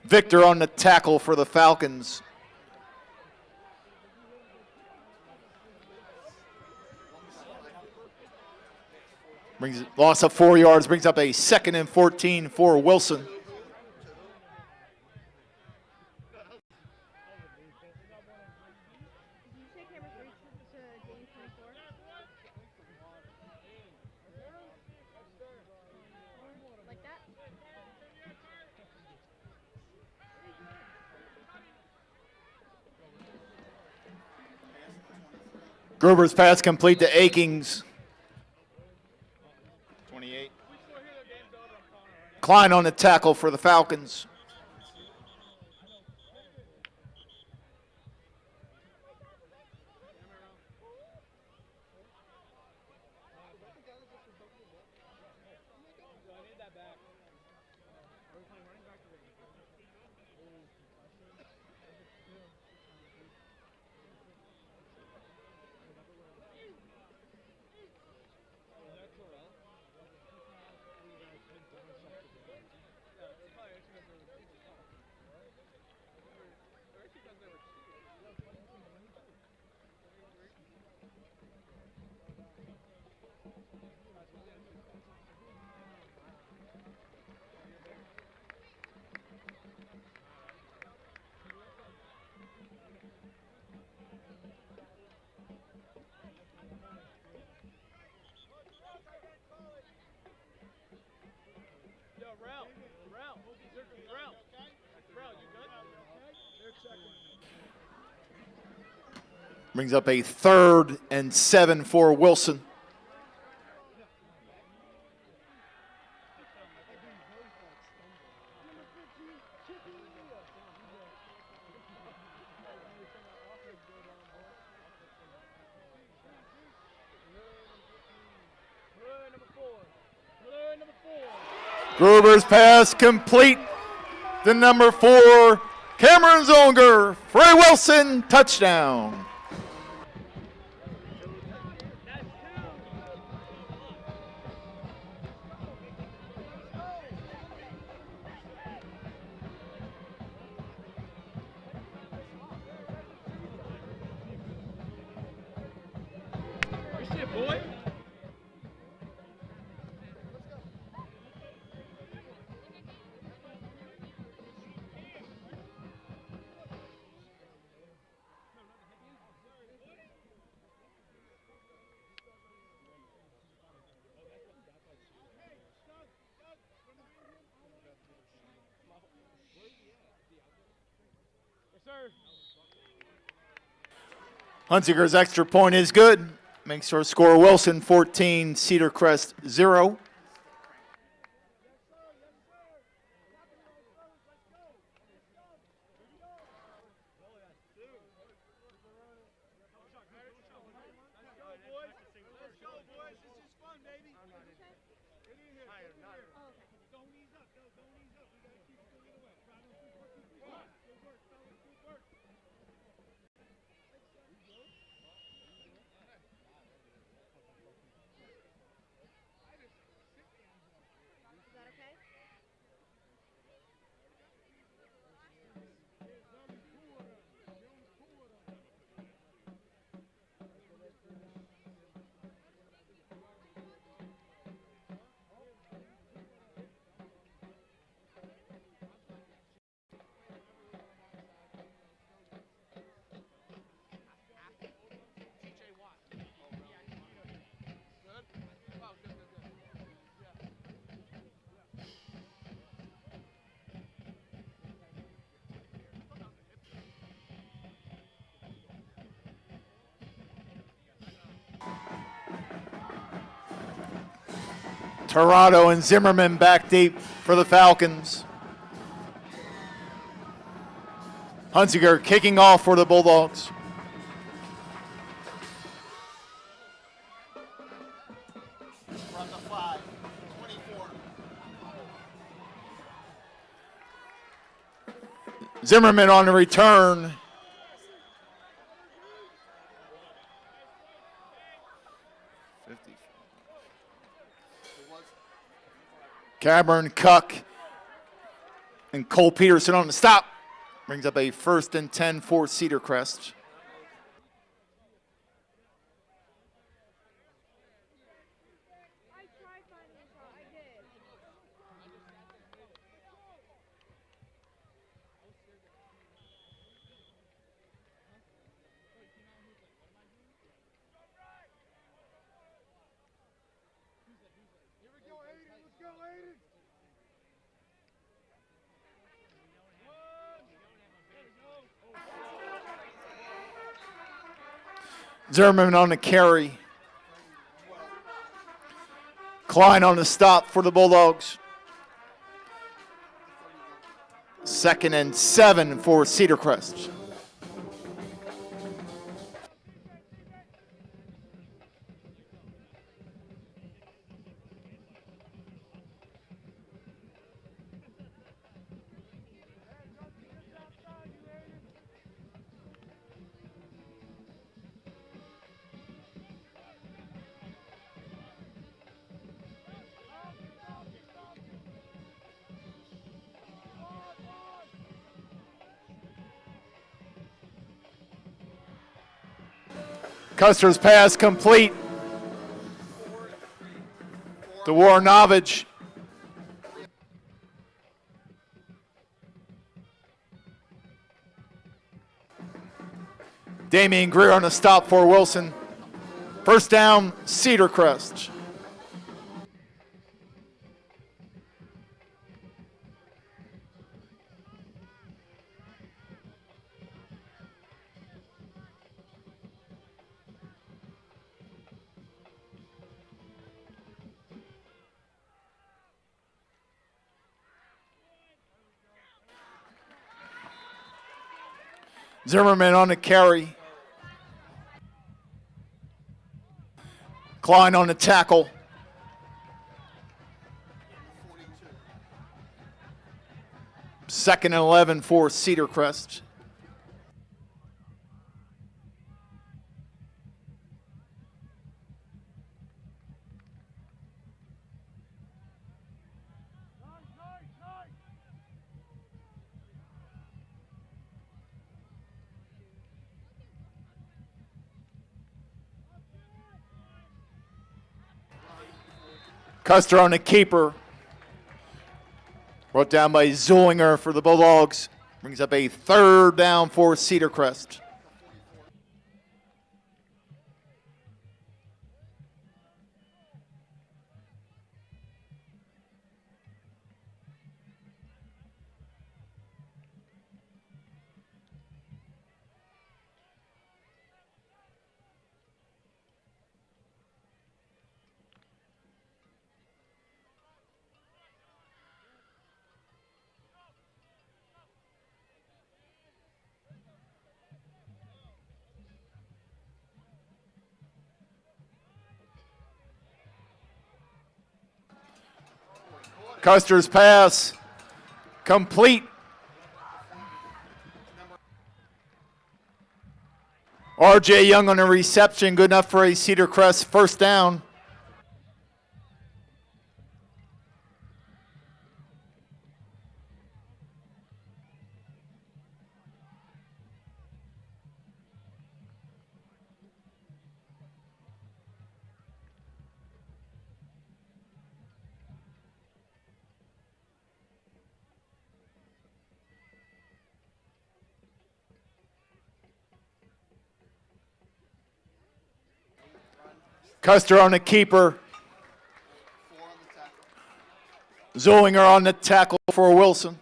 Victor on the tackle for the Falcons. Loss of 4 yards, brings up a 2nd and 14 for Wilson. Did you say camera 3 to game 24? Like that? Gruber's pass complete to Akings. 28. Klein on the tackle for the Falcons. Brings up a 3rd and 7 for Wilson. Gruber's pass complete to number 4, Cameron Zonger. Frey Wilson, touchdown. Hunziker's extra point is good. Makes our score Wilson 14, Cedar Crest 0. Torado and Zimmerman back deep for the Falcons. Hunziker kicking off for the Bulldogs. From the 5, 24. Zimmerman on the return. Cameron Cuck and Cole Peterson on the stop. Brings up a 1st and 10 for Cedar Crest. I tried finding a shot. I did. Zimmerman on the carry. Klein on the stop for the Bulldogs. 2nd and 7 for Cedar Crest. Custer's pass complete to Warnovich. Damian Greer on the stop for Wilson. 1st down, Cedar Crest. Zimmerman on the carry. Klein on the tackle. 2nd and 11 for Cedar Crest. Custer on the keeper. Brought down by Zulinger for the Bulldogs. Brings up a 3rd down for Cedar Crest. Custer's pass complete. RJ Young on a reception, good enough for a Cedar Crest 1st down. Custer on the keeper. Zulinger on the tackle for Wilson.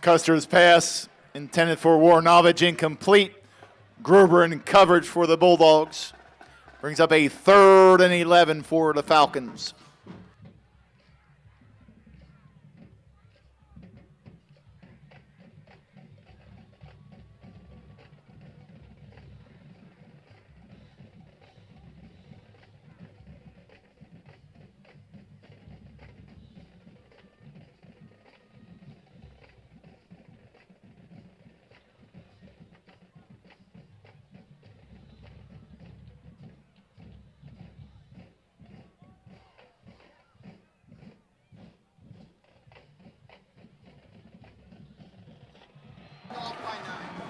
Custer's pass intended for Warnovich, incomplete. Gruber in coverage for the Bulldogs. Brings up a 3rd and 11 for the Falcons.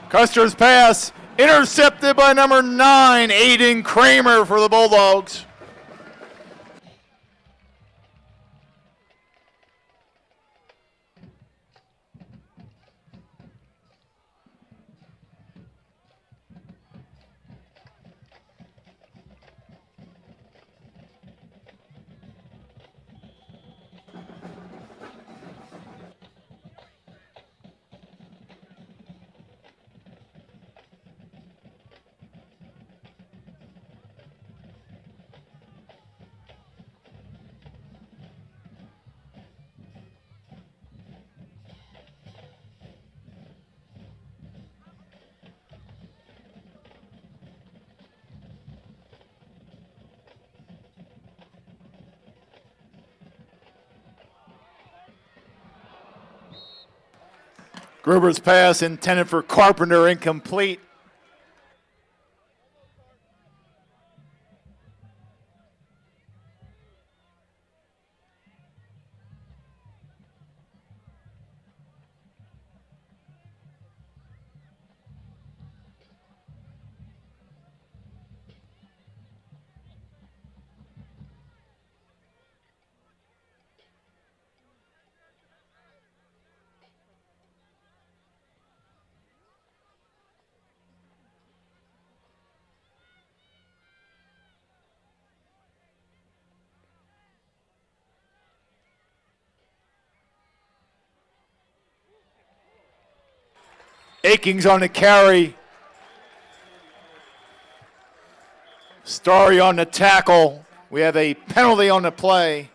Custer's pass intercepted by number 9, Aiden Kramer for the Bulldogs. Gruber's pass intended for Carpenter, incomplete. Akings on the carry. Starry on the tackle. We have a penalty on the play. Is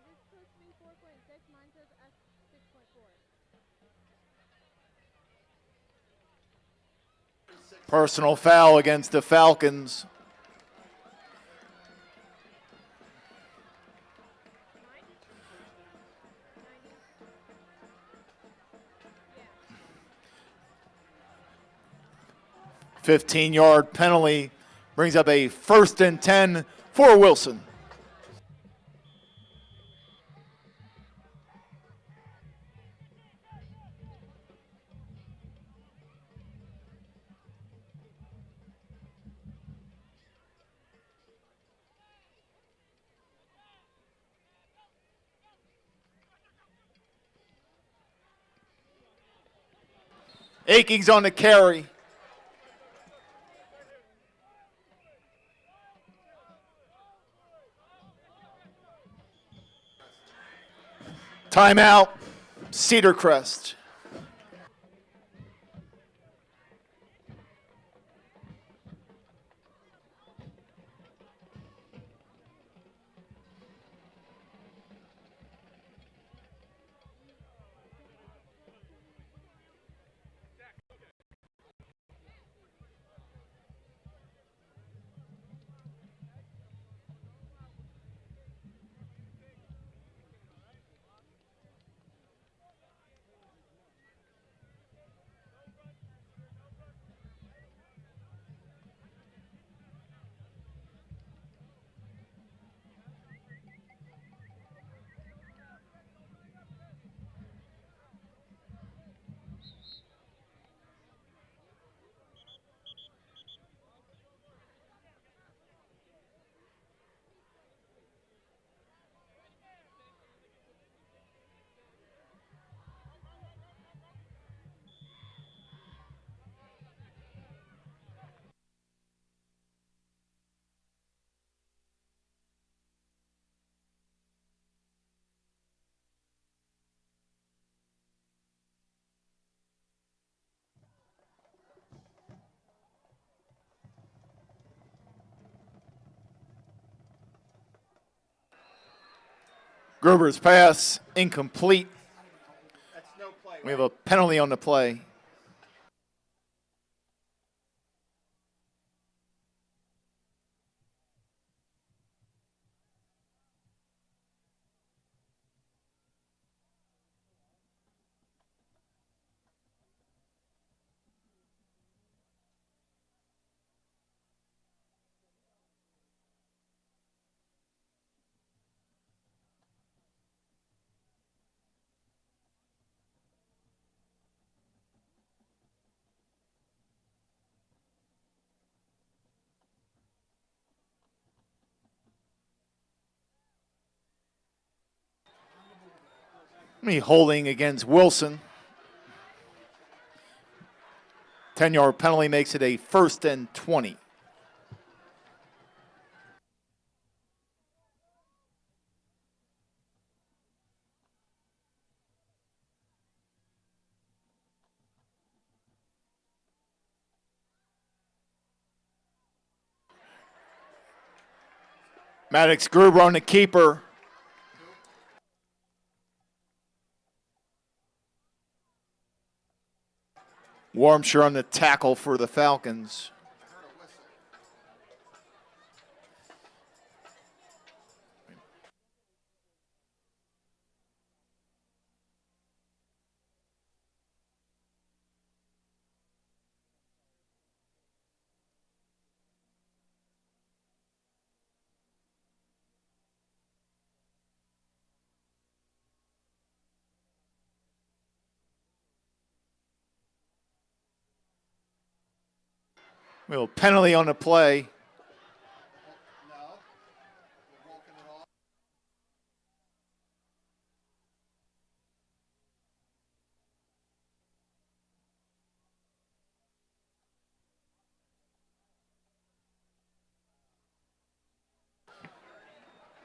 this supposed to be 4.6? Mine says S6.4. Personal foul against the Falcons. Mine? 15-yard penalty brings up a 1st and 10 for Wilson. Akings on the carry. Timeout, Cedar Crest. Gruber's pass incomplete. That's no play. We have a penalty on the play. Holding against Wilson. 10-yard penalty makes it a 1st and 20. Maddox Gruber on the keeper. Warmshire on the tackle for the Falcons. We have a penalty on the play. No. We're walking it off.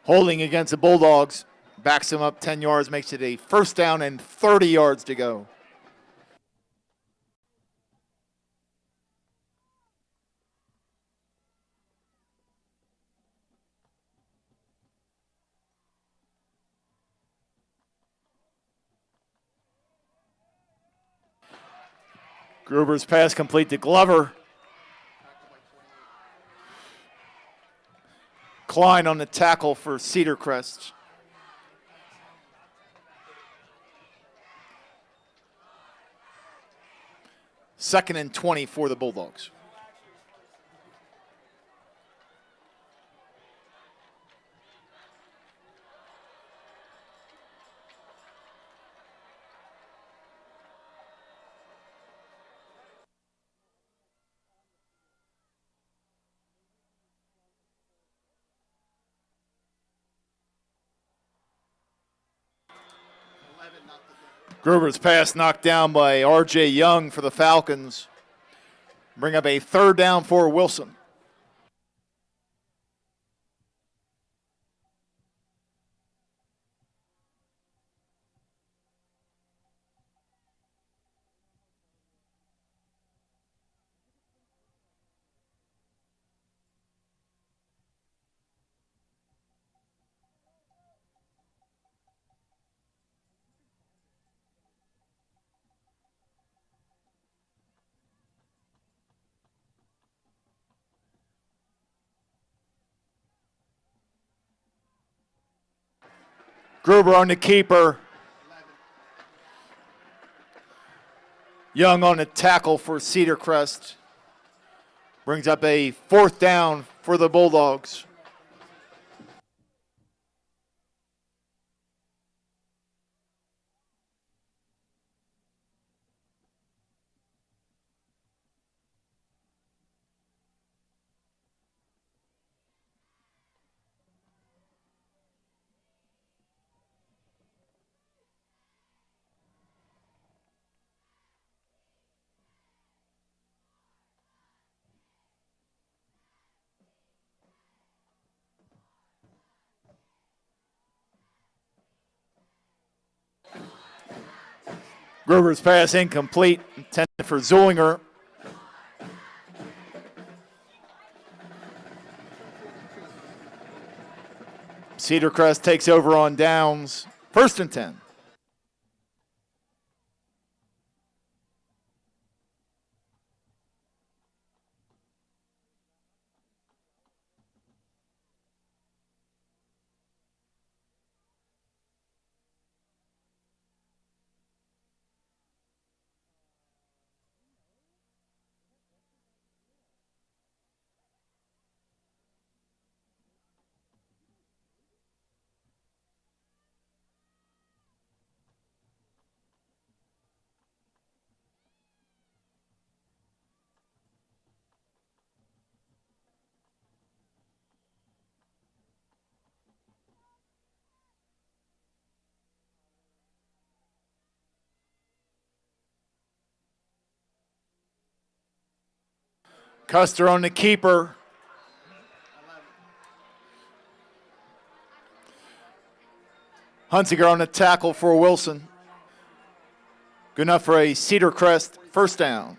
Holding against the Bulldogs. Backs him up 10 yards, makes it a 1st down and 30 yards to go. Gruber's pass complete to Glover. Klein on the tackle for Cedar Crest. Second and 20 for the Bulldogs. Gruber's pass knocked down by R.J. Young for the Falcons. Bring up a 3rd down for Wilson. Gruber on the keeper. Young on the tackle for Cedar Crest. Brings up a 4th down for the Bulldogs. Gruber's pass incomplete, intended for Zulinger. Cedar Crest takes over on downs. 1st and 10. Custer on the keeper. Hunziker on the tackle for Wilson. Good enough for a Cedar Crest 1st down.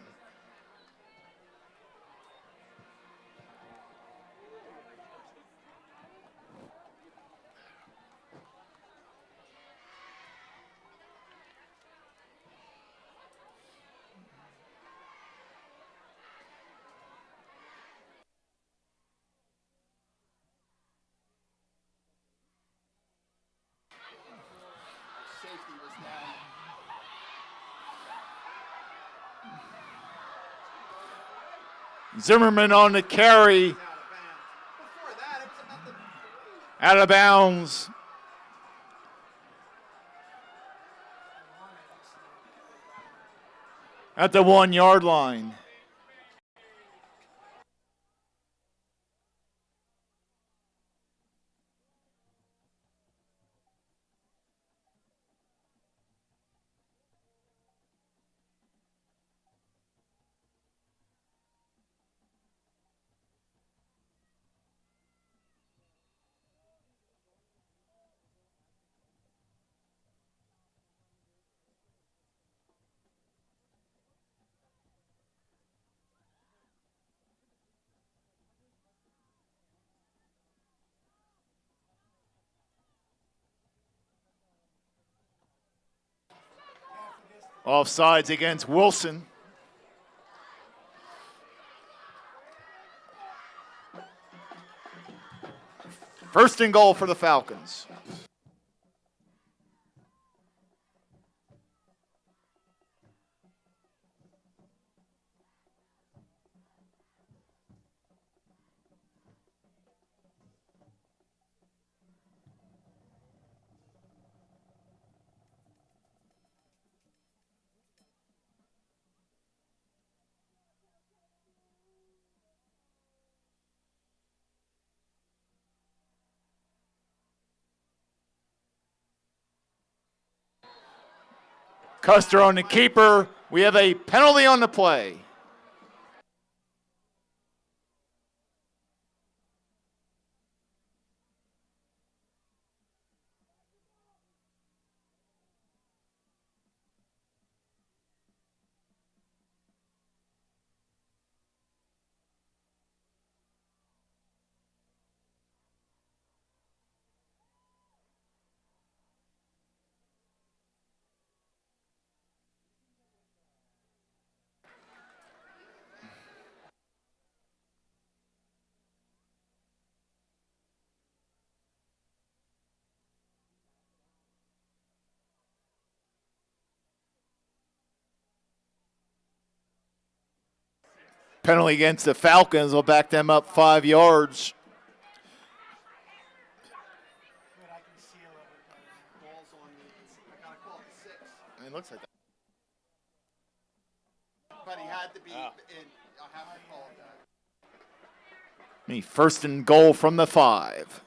Safety was down. Zimmerman on the carry. Before that, it was about the Out of bounds. At the 1-yard line. Offsides against Wilson. First and goal for the Falcons. Custer on the keeper. We have a penalty on the play. Penalty against the Falcons will back them up 5 yards. I can see a little bit balls on me. I got to call it 6. It looks like that. But he had to be in. I have to call it that. First and goal from the 5.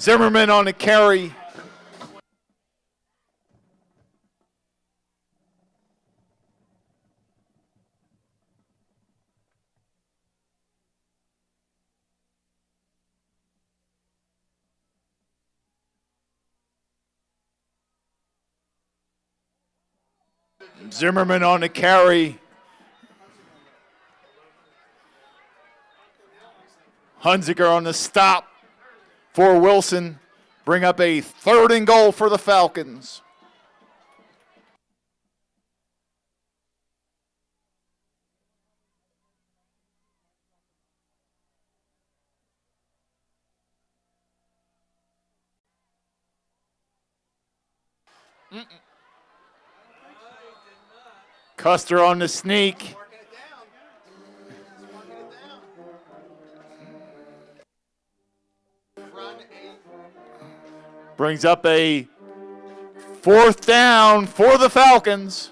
Zimmerman on the carry. Zimmerman on the carry. Hunziker on the stop for Wilson. Bring up a 3rd and goal for the Falcons. Custer on the sneak. Marking it down. He's marking it down. Run 8. Brings up a 4th down for the Falcons.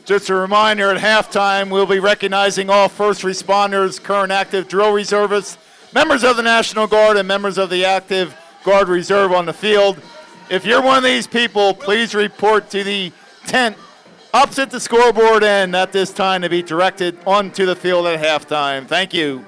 Just a reminder, at halftime, we'll be recognizing all first responders, current active drill reservists, members of the National Guard, and members of the active Guard Reserve on the field. If you're one of these people, please report to the tent opposite the scoreboard end at this time to be directed onto the field at halftime. Thank you.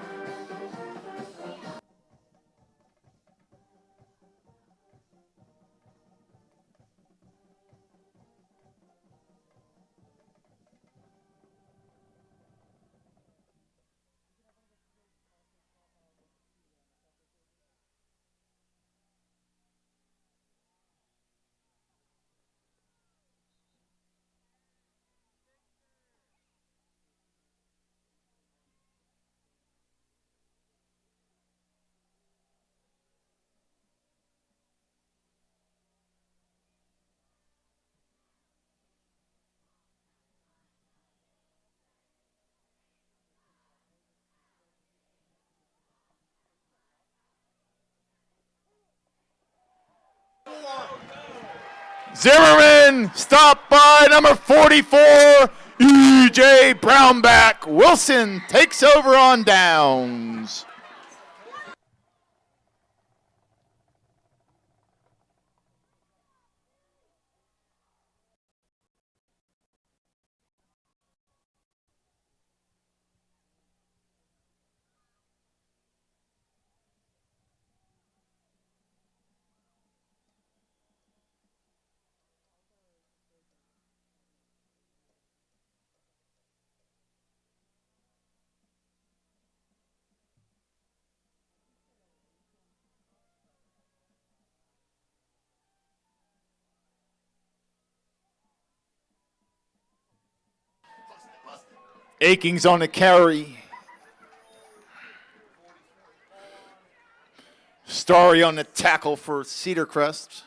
Zimmerman stopped by number 44, E.J. Brownback. Wilson takes over on downs. Akings on the carry. Starry on the tackle for Cedar Crest.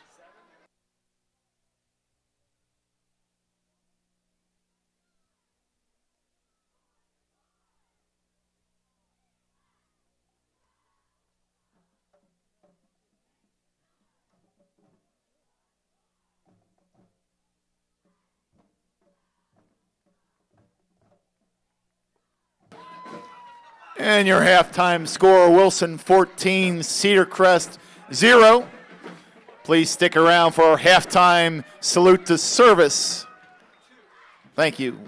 And your halftime score, Wilson 14, Cedar Crest 0. Please stick around for our halftime salute to service. Thank you.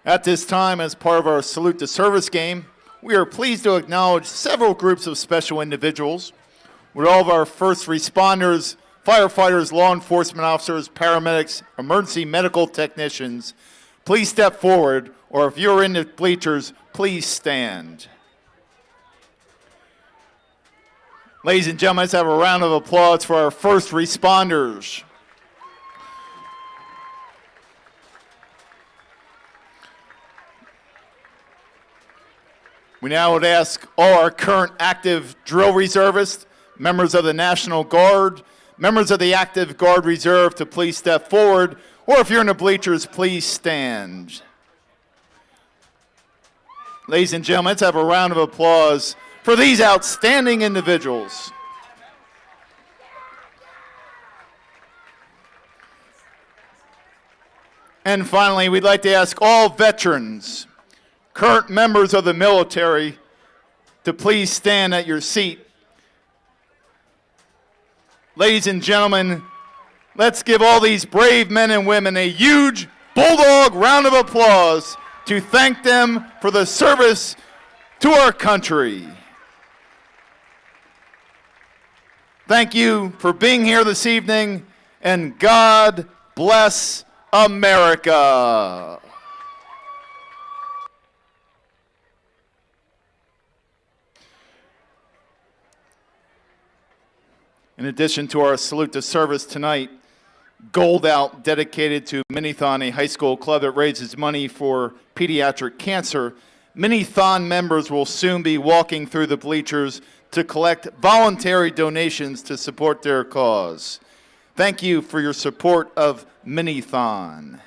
At this time, as part of our Salute to Service game, we are pleased to acknowledge several groups of special individuals. With all of our first responders, firefighters, law enforcement officers, paramedics, emergency medical technicians, please step forward, or if you're in the bleachers, please stand. Ladies and gentlemen, let's have a round of applause for our first responders. We now would ask all our current active drill reservists, members of the National Guard, members of the Active Guard Reserve to please step forward, or if you're in the bleachers, please stand. Ladies and gentlemen, let's have a round of applause for these outstanding individuals. And finally, we'd like to ask all veterans, current members of the military, to please stand at your seat. Ladies and gentlemen, let's give all these brave men and women a huge bulldog round of applause to thank them for the service to our country. Thank you for being here this evening, and God bless America. In addition to our salute to service tonight, Gold Out, dedicated to Minithon, a high school club that raises money for pediatric cancer, Minithon members will soon be walking through the bleachers to collect voluntary donations to support their cause. Thank you for your support of Minithon.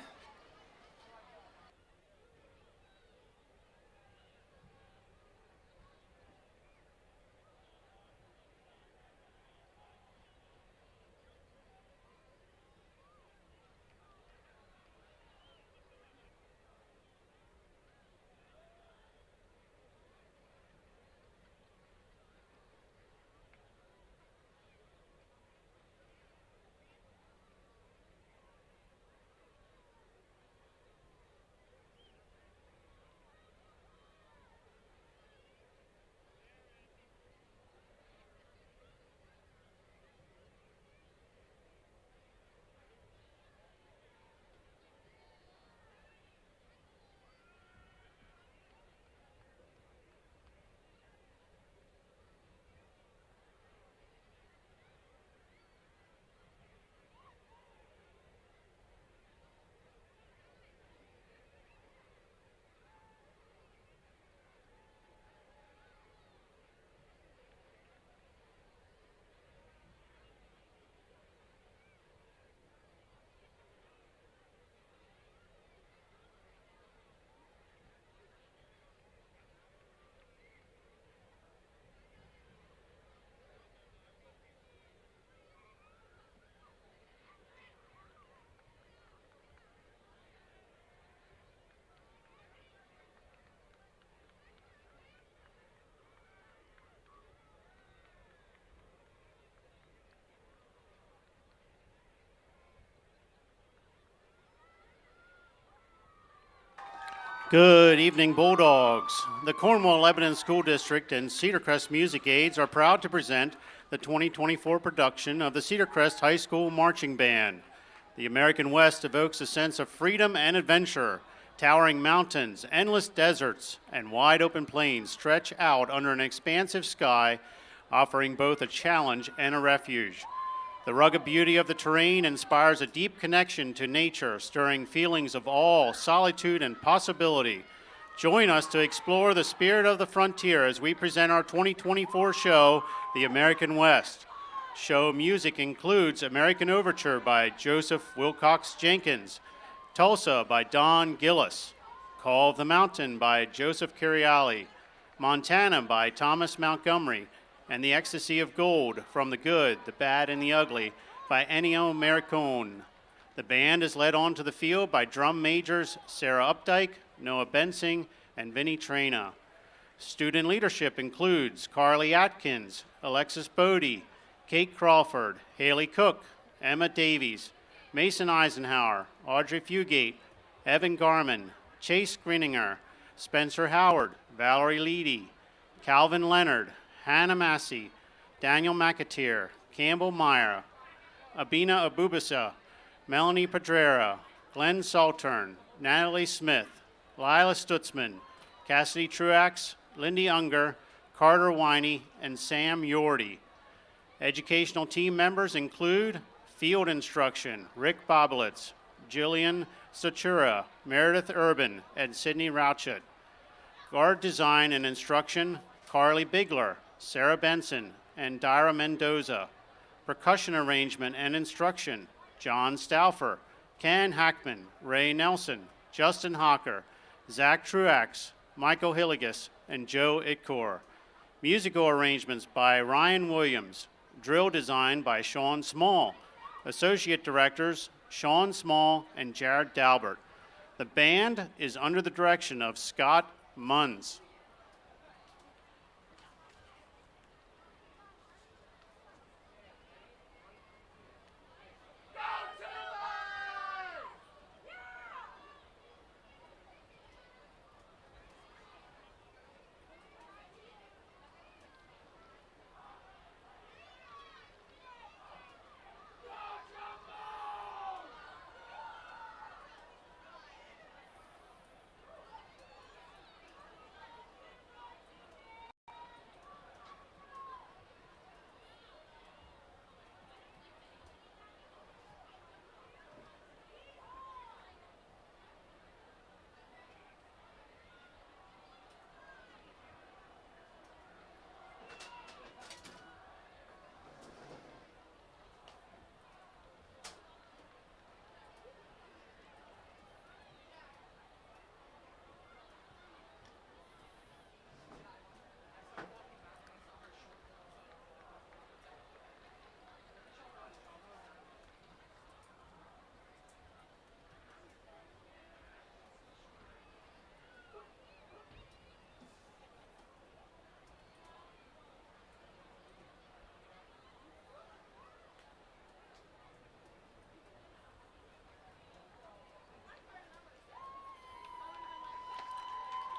Good evening, Bulldogs. The Cornwall Lebanon School District and Cedar Crest Music Aids are proud to present the 2024 production of the Cedar Crest High School Marching Band. The American West evokes a sense of freedom and adventure. Towering mountains, endless deserts, and wide open plains stretch out under an expansive sky, offering both a challenge and a refuge. The rugged beauty of the terrain inspires a deep connection to nature, stirring feelings of awe, solitude, and possibility. Join us to explore the spirit of the frontier as we present our 2024 show, The American West. Show music includes American Overture by Joseph Wilcox Jenkins, Tulsa by Don Gillis, Call of the Mountain by Joseph Cariali, Montana by Thomas Montgomery, and The Ecstasy of Gold from the Good, the Bad, and the Ugly by Ennio Morricone. The band is led onto the field by drum majors Sarah Updike, Noah Bensing, and Vinnie Trena. Student leadership includes Carly Atkins, Alexis Bodie, Kate Crawford, Haley Cook, Emma Davies, Mason Eisenhower, Audrey Fugate, Evan Garman, Chase Grinninger, Spencer Howard, Valerie Leedy, Calvin Leonard, Hannah Massey, Daniel McAteer, Campbell Meyer, Abina Abubisa, Melanie Pedrera, Glenn Saltern, Natalie Smith, Lila Stutzman, Cassidy Truax, Lindy Unger, Carter Winey, and Sam Yordy. Educational team members include Field Instruction, Rick Boblitz, Jillian Satura, Meredith Urban, and Sydney Rauchet. Guard Design and Instruction, Carly Bigler, Sarah Benson, and Dyra Mendoza. Percussion Arrangement and Instruction, John Stauffer, Ken Hackman, Ray Nelson, Justin Hawker, Zach Truax, Michael Hilligus, and Joe Itkor. Musical arrangements by Ryan Williams. Drill design by Sean Small. Associate Directors, Sean Small and Jared Dalbert. The band is under the direction of Scott Munns.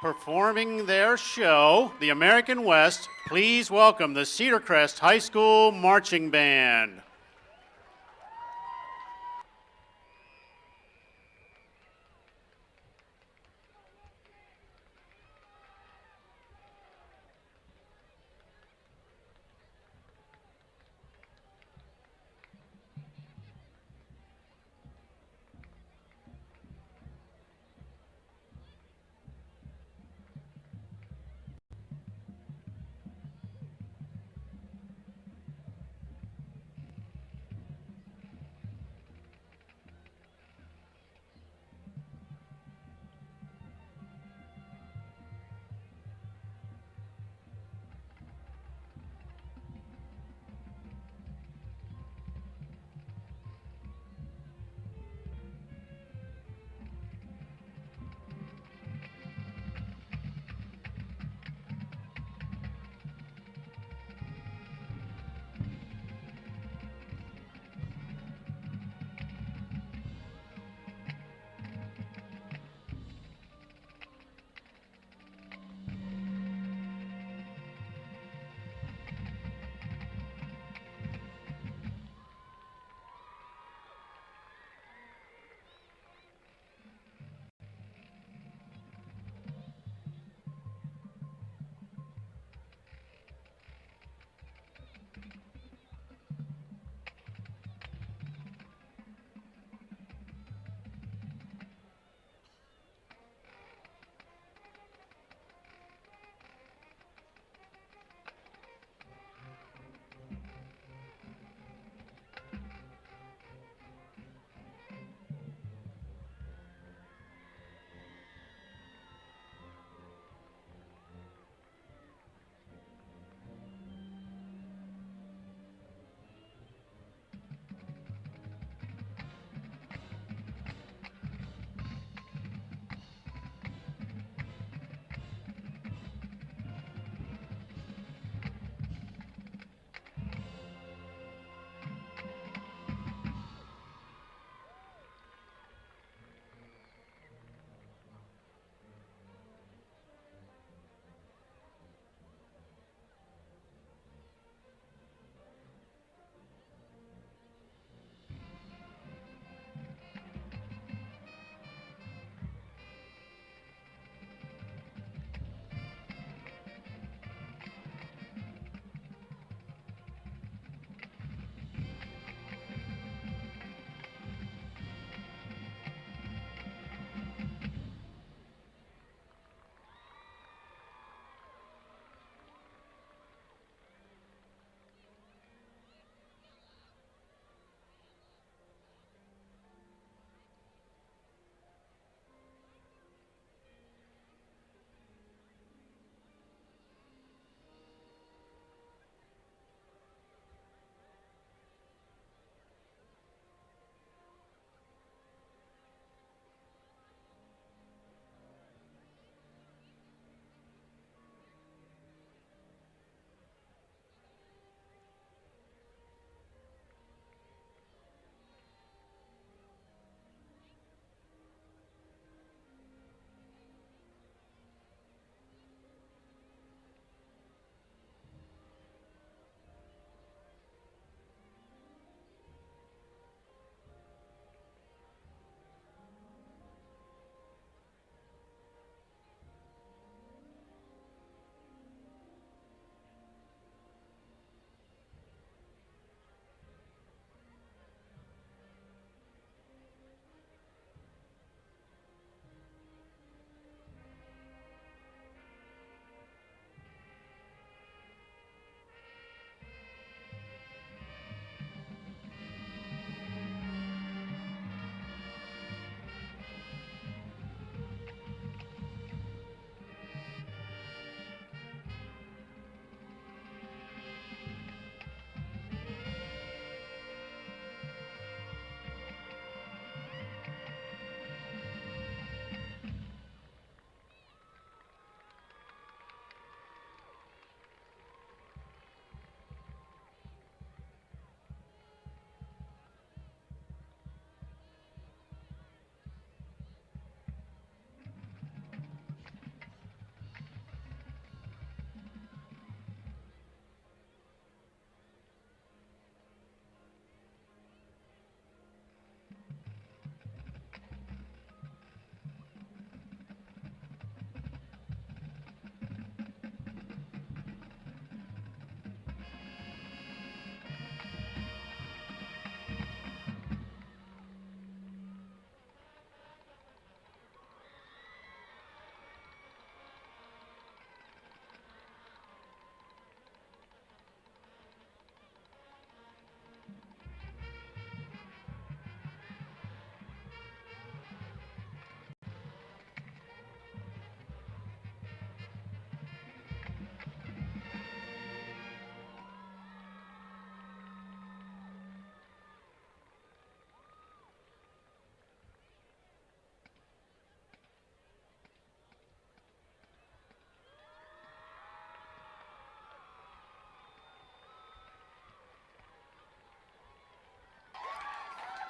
Performing their show, The American West, please welcome the Cedar Crest High School Marching Band.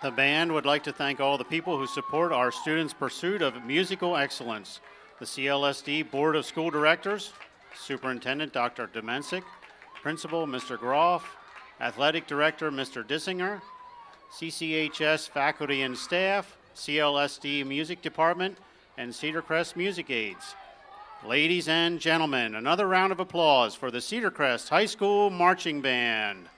The band would like to thank all the people who support our students' pursuit of musical excellence. The CLSD Board of School Directors, Superintendent Dr. Domensic, Principal Mr. Groff, Athletic Director Mr. Dissinger, CCHS faculty and staff, CLSD Music Department, and Cedar Crest Music Aides. Ladies and gentlemen, another round of applause for the Cedar Crest High School Marching Band.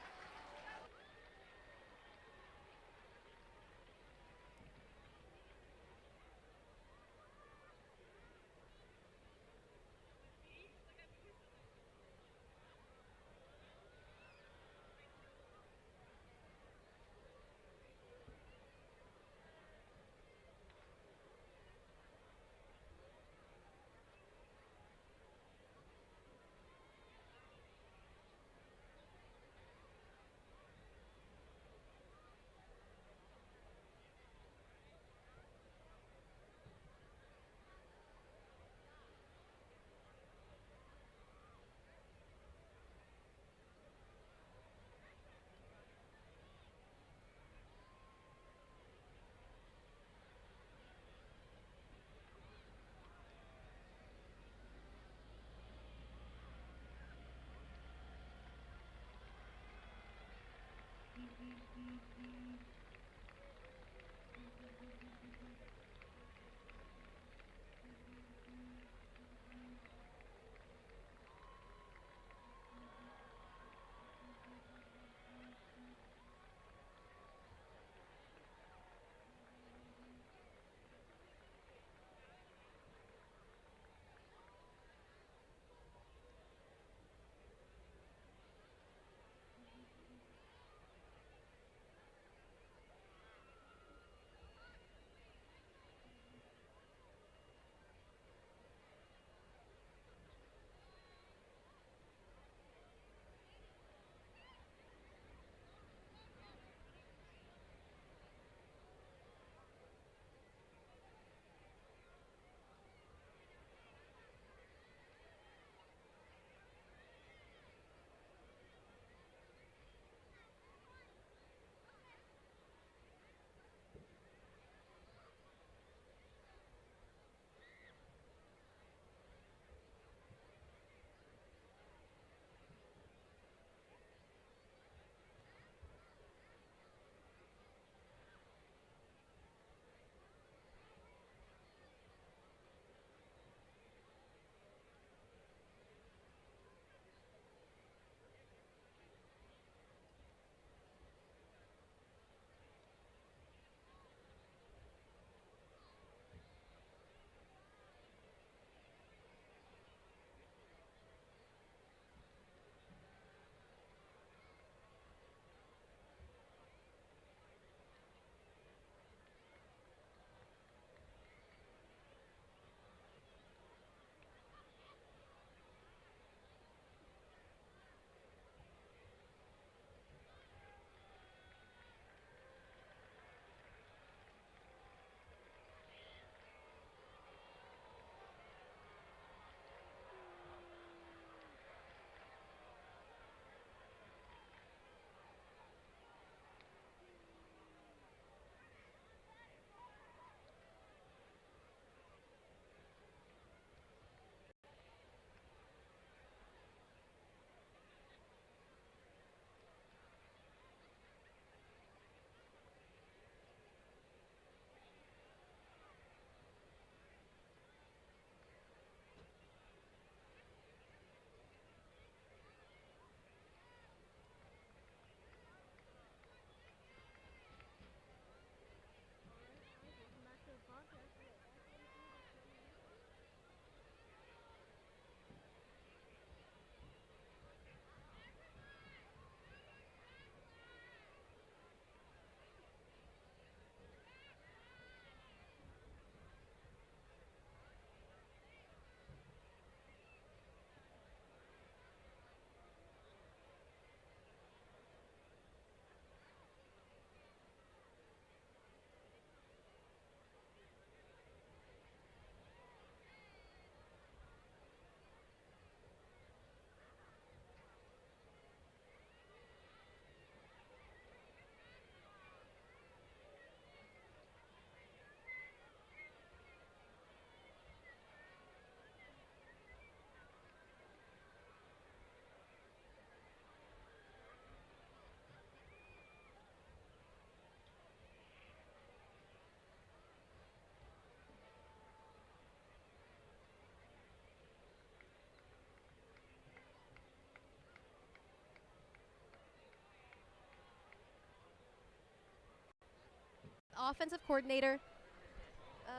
offensive coordinator.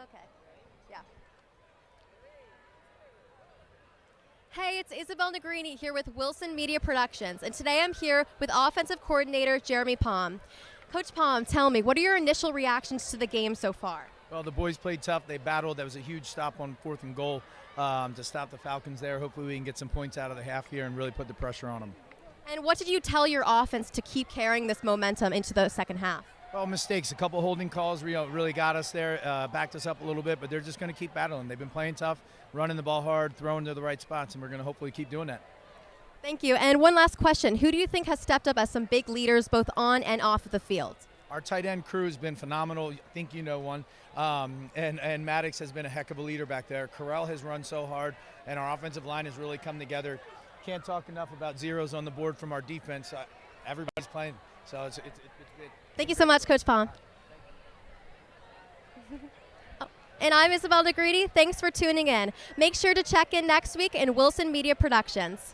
Okay. Yeah. Hey, it's Isabel Negrini here with Wilson Media Productions, and today I'm here with offensive coordinator Jeremy Palm. Coach Palm, tell me, what are your initial reactions to the game so far? Well, the boys played tough. They battled. That was a huge stop on 4th and goal to stop the Falcons there. Hopefully we can get some points out of the half here and really put the pressure on them. And what did you tell your offense to keep carrying this momentum into the second half? Well, mistakes. A couple holding calls really got us there, backed us up a little bit, but they're just going to keep battling. They've been playing tough, running the ball hard, throwing to the right spots, and we're going to hopefully keep doing that. Thank you. And one last question. Who do you think has stepped up as some big leaders both on and off of the field? Our tight end crew has been phenomenal. I think you know one. And Maddox has been a heck of a leader back there. Corral has run so hard, and our offensive line has really come together. Can't talk enough about zeros on the board from our defense. Everybody's playing, so it's good. Thank you so much, Coach Palm. And I'm Isabel DeGreedy. Thanks for tuning in. Make sure to check in next week in Wilson Media Productions.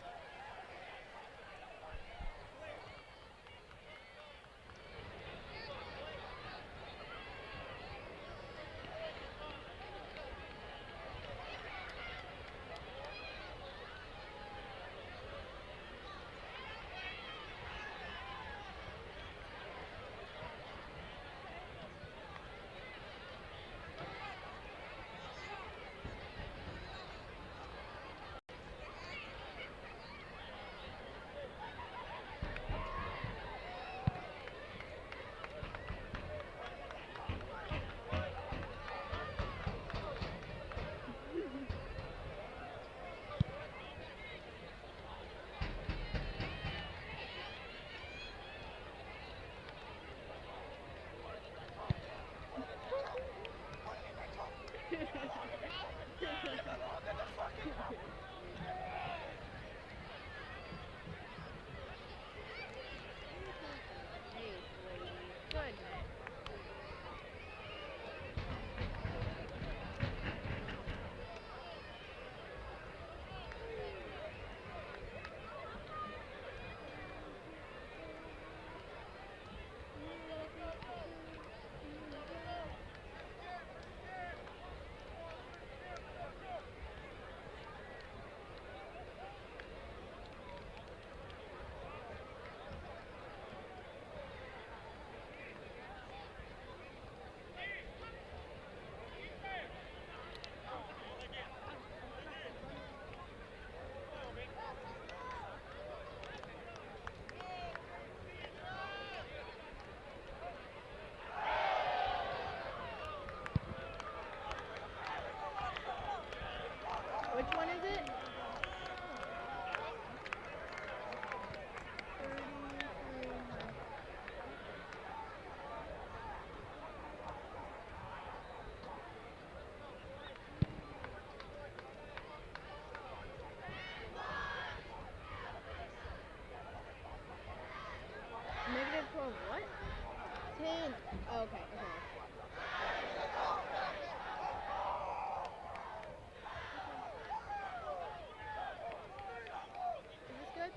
Which one is it? Negative 12 what? 10. Oh, okay, okay. Is this good?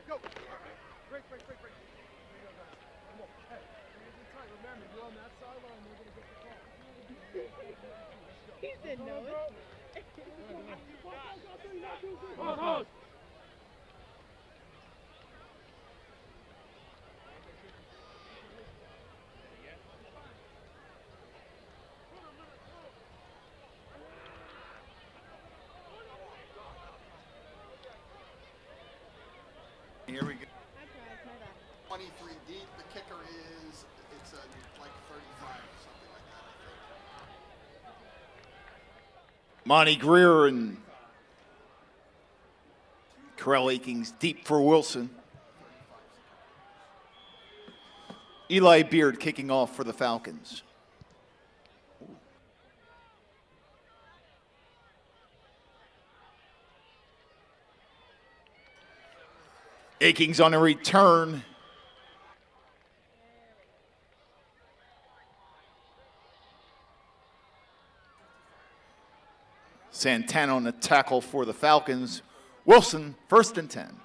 Go! Break, break, break, break. There you go, guys. One more. Hey, hands in tight. Remember, you're on that sideline, they're going to get the call. He said no. Hold. Here we go. 23 deep. The kicker is, it's like 35 or something like that, I think. Monty Greer and Corell Akings deep for Wilson. Eli Beard kicking off for the Falcons. Akings on a return. Santana on the tackle for the Falcons. Wilson, 1st and 10.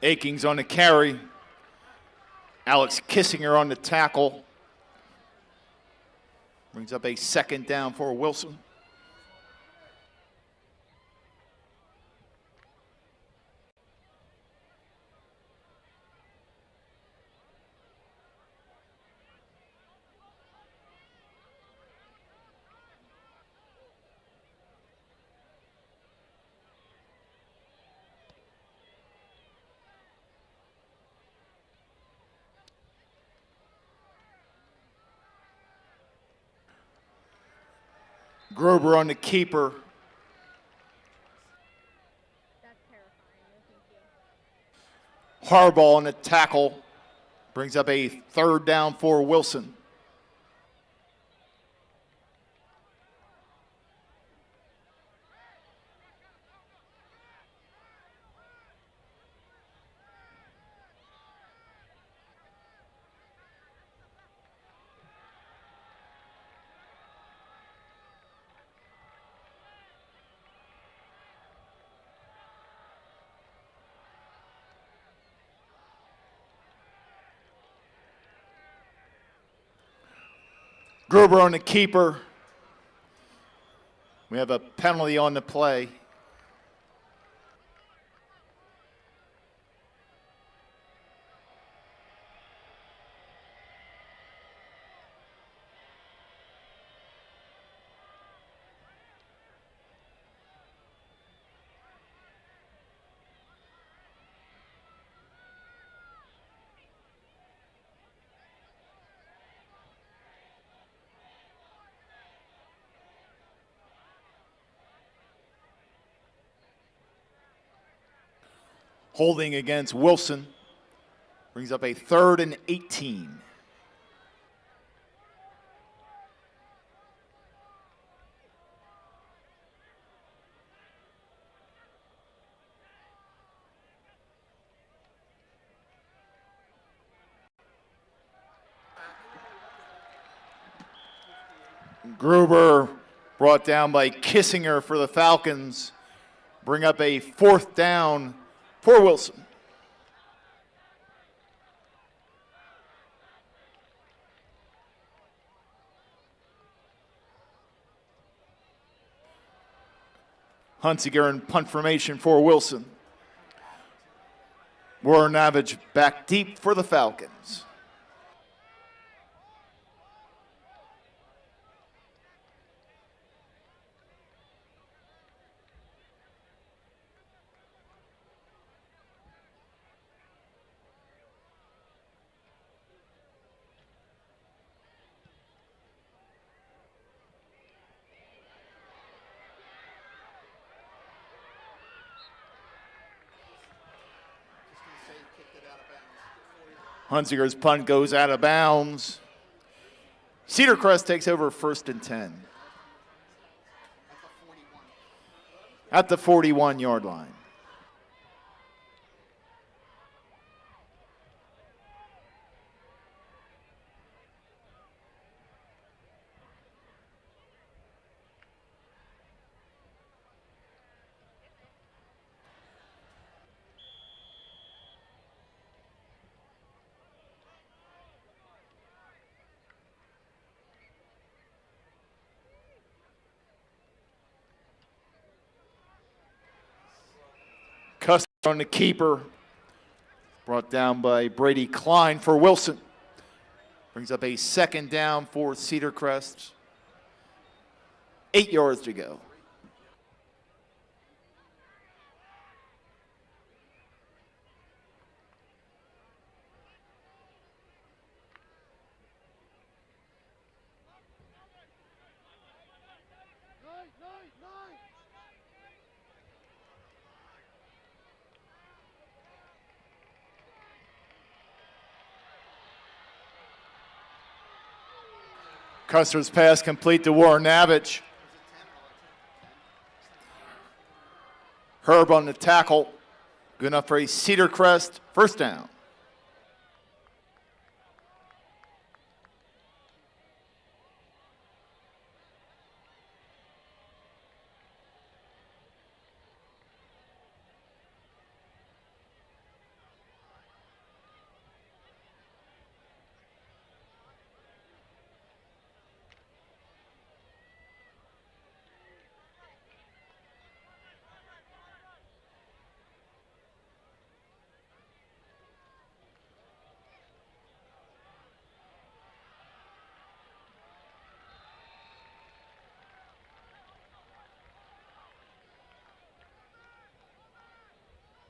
Akings on the carry. Alex Kissinger on the tackle. Brings up a 2nd down for Wilson. Grober on the keeper. Harbaugh on the tackle. Brings up a 3rd down for Wilson. Gruber on the keeper. We have a penalty on the play. Holding against Wilson. Brings up a 3rd and 18. Gruber brought down by Kissinger for the Falcons. Bring up a 4th down for Wilson. Hunsiger in punt formation for Wilson. Warrenavage back deep for the Falcons. Hunsiger's punt goes out of bounds. Cedar Crest takes over 1st and 10. At the 41-yard line. Custer on the keeper. Brought down by Brady Klein for Wilson. Brings up a 2nd down for Cedar Crest. 8 yards to go. Custer's pass complete to Warren Navich. Herb on the tackle. Good enough for a Cedar Crest first down.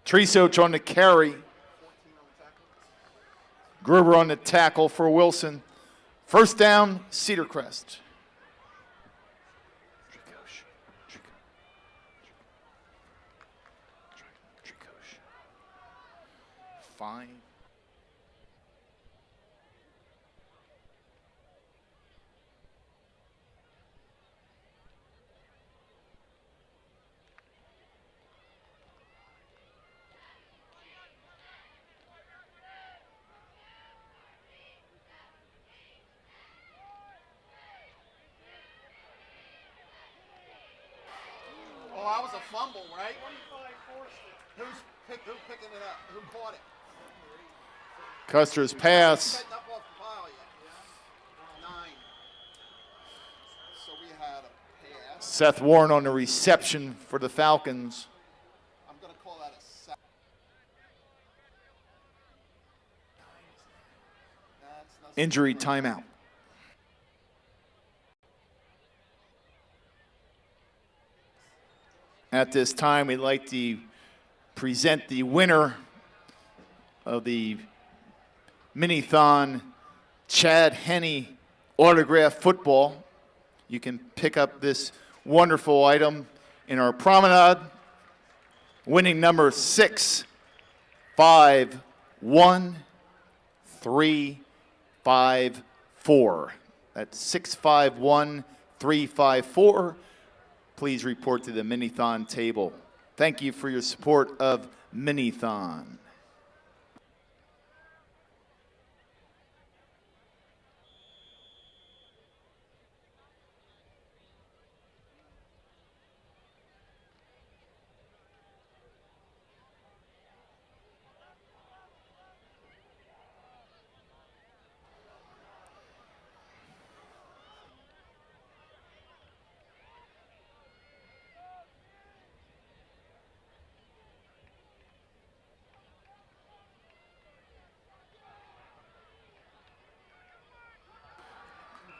Tresoch on the carry. Gruber on the tackle for Wilson. First down, Cedar Crest. Fine. Oh, that was a fumble, right? Who's picking it up? Who caught it? Custer's pass. Setting up off the pile yet. 9. So we had a pass. Seth Warren on the reception for the Falcons. I'm going to call that a sack. Injury timeout. At this time, we'd like to present the winner of the Minithon Chad Henne autograph football. You can pick up this wonderful item in our promenade. Winning number 651354. That's 651354. Please report to the Minithon table. Thank you for your support of Minithon.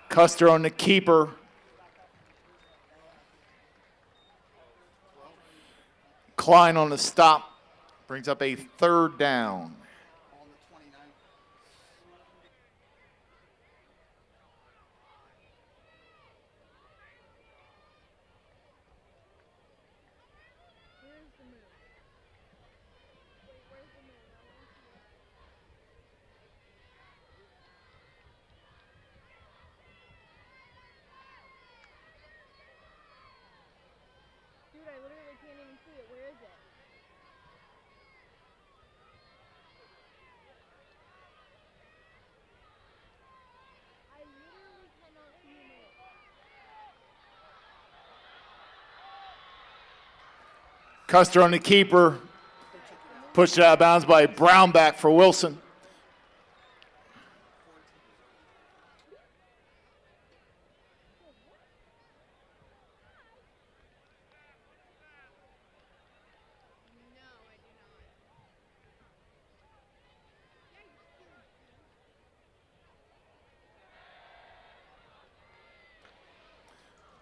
Custer on the keeper. Klein on the stop. Brings up a third down. Dude, I literally can't even see it. Where is it? I literally cannot see it. Custer on the keeper. Pushed out of bounds by Brownback for Wilson.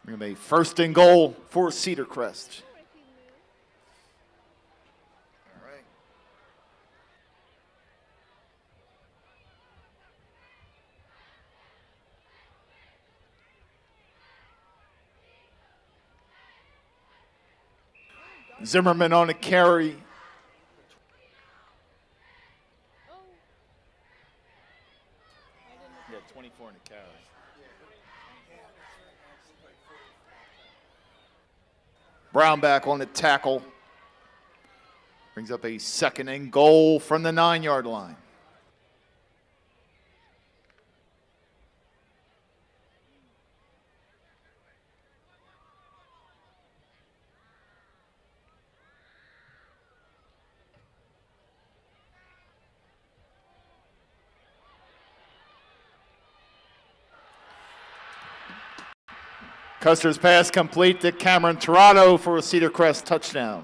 We're going to be first and goal for Cedar Crest. All right. Zimmerman on the carry. Yeah, 24 in the carry. Brownback on the tackle. Brings up a 2nd and goal from the 9-yard line. Custer's pass complete to Cameron Torado for a Cedar Crest touchdown.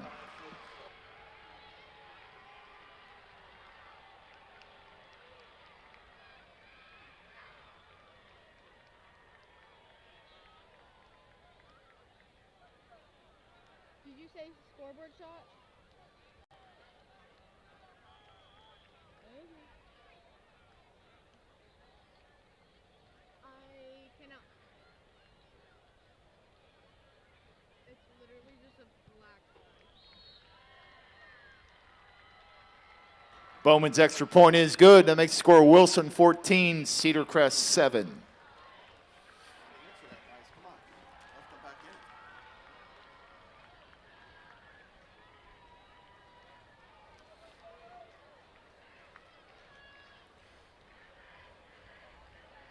Did you say scoreboard shot? I cannot. It's literally just a black. Bowman's extra point is good. That makes the score Wilson 14, Cedar Crest 7.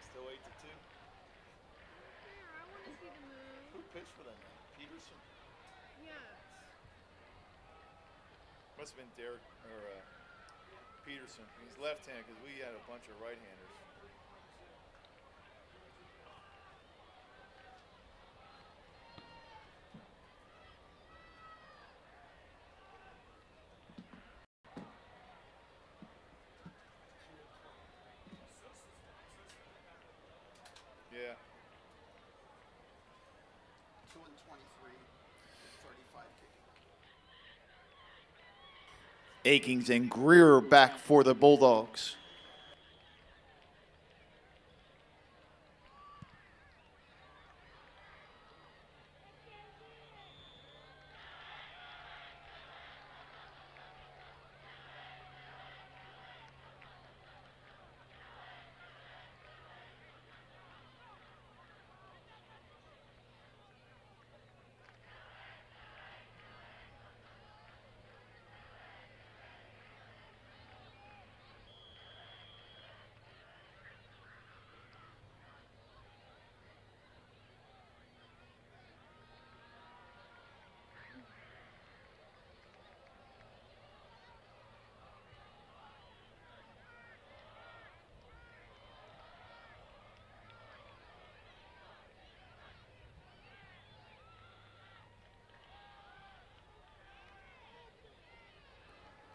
Still 8-2. I want to see the move. Who pitched for them? Peterson? Yes. Must have been Derek or Peterson. He's left-handed because we had a bunch of right-handers. Yeah. 2 and 23, 35 kicking. Akings and Greer back for the Bulldogs.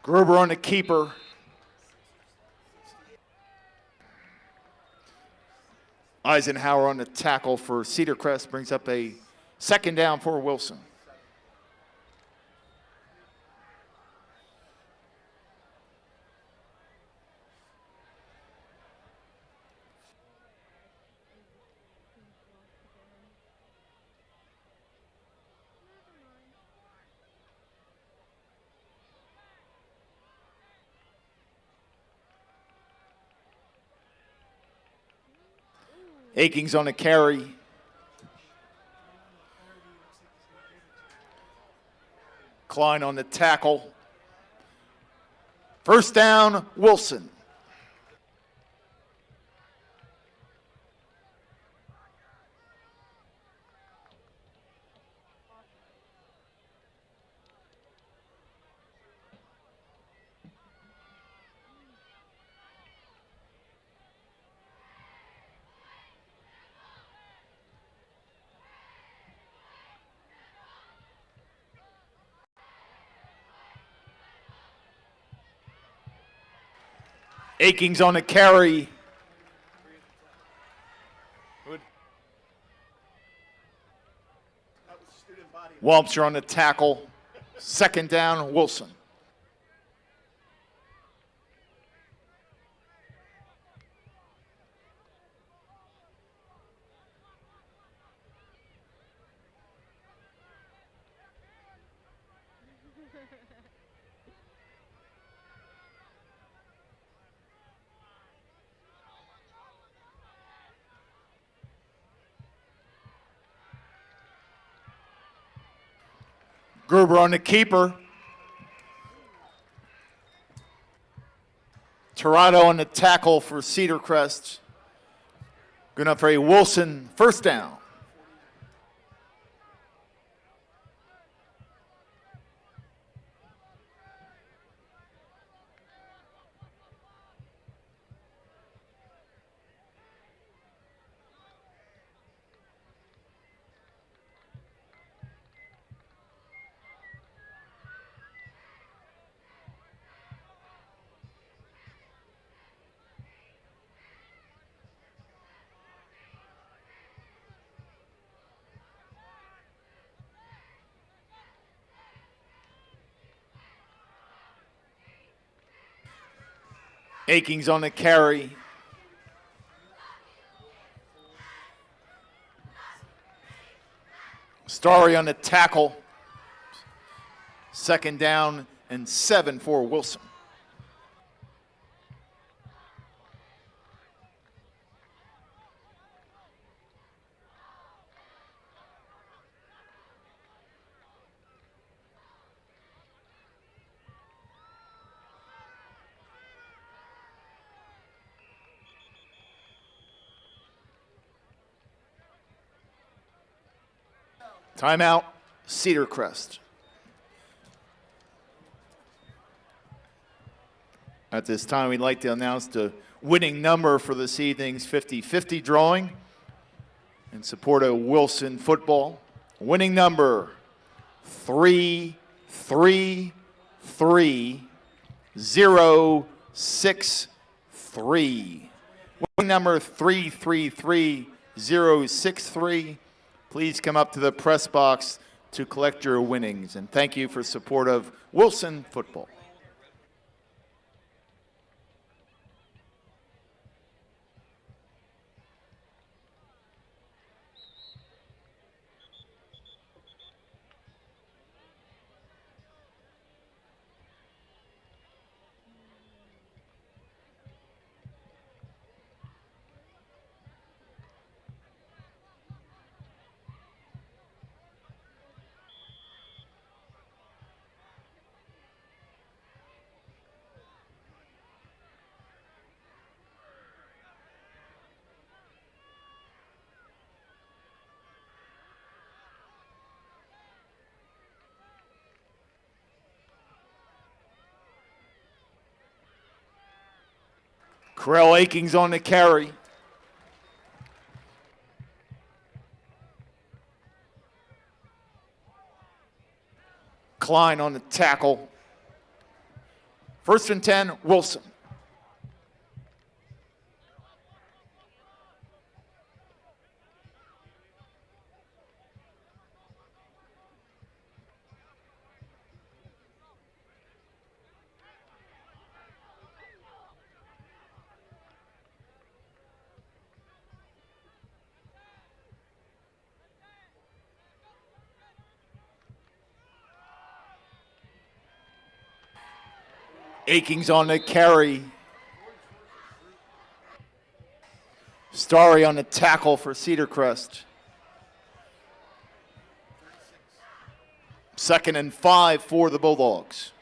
Gruber on the keeper. Eisenhower on the tackle for Cedar Crest brings up a 2nd down for Wilson. Akings on the carry. Klein on the tackle. 1st down, Wilson. Akings on the carry. Walmser on the tackle. 2nd down, Wilson. Gruber on the keeper. Toronto on the tackle for Cedar Crest. Going up for a Wilson first down. Akings on the carry. Starry on the tackle. Second down and 7 for Wilson. Timeout, Cedar Crest. At this time, we'd like to announce the winning number for this evening's 50-50 drawing in support of Wilson football. Winning number 333063. Winning number 333063. Please come up to the press box to collect your winnings. And thank you for support of Wilson football. Corell Akings on the carry. Klein on the tackle. First and 10, Wilson. Akings on the carry. Starry on the tackle for Cedar Crest. Second and 5 for the Bulldogs.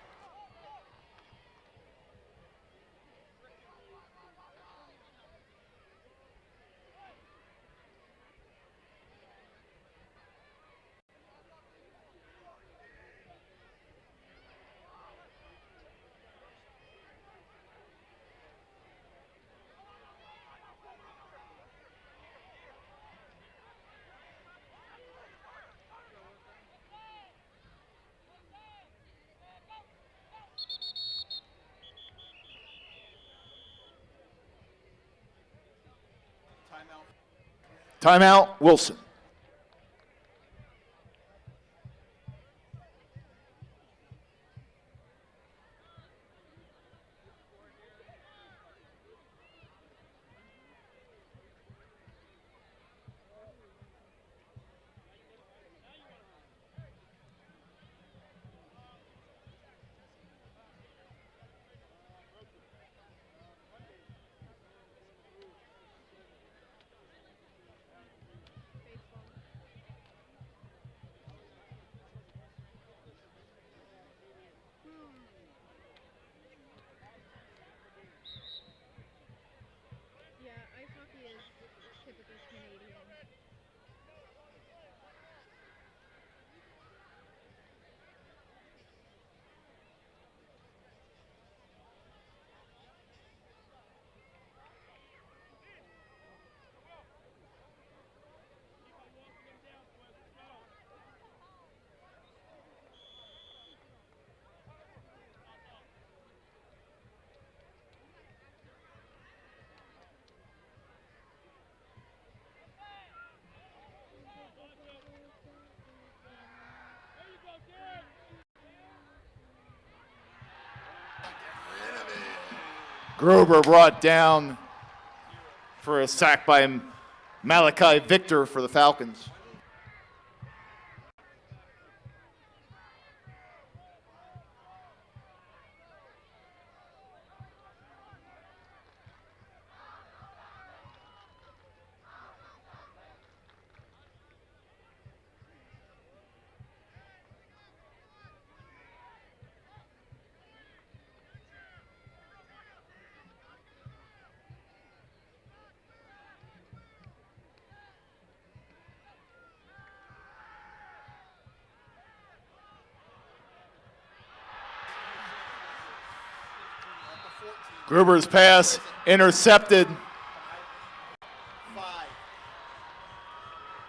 Timeout, Wilson. Gruber brought down for a sack by Malachi Victor for the Falcons. Gruber's pass intercepted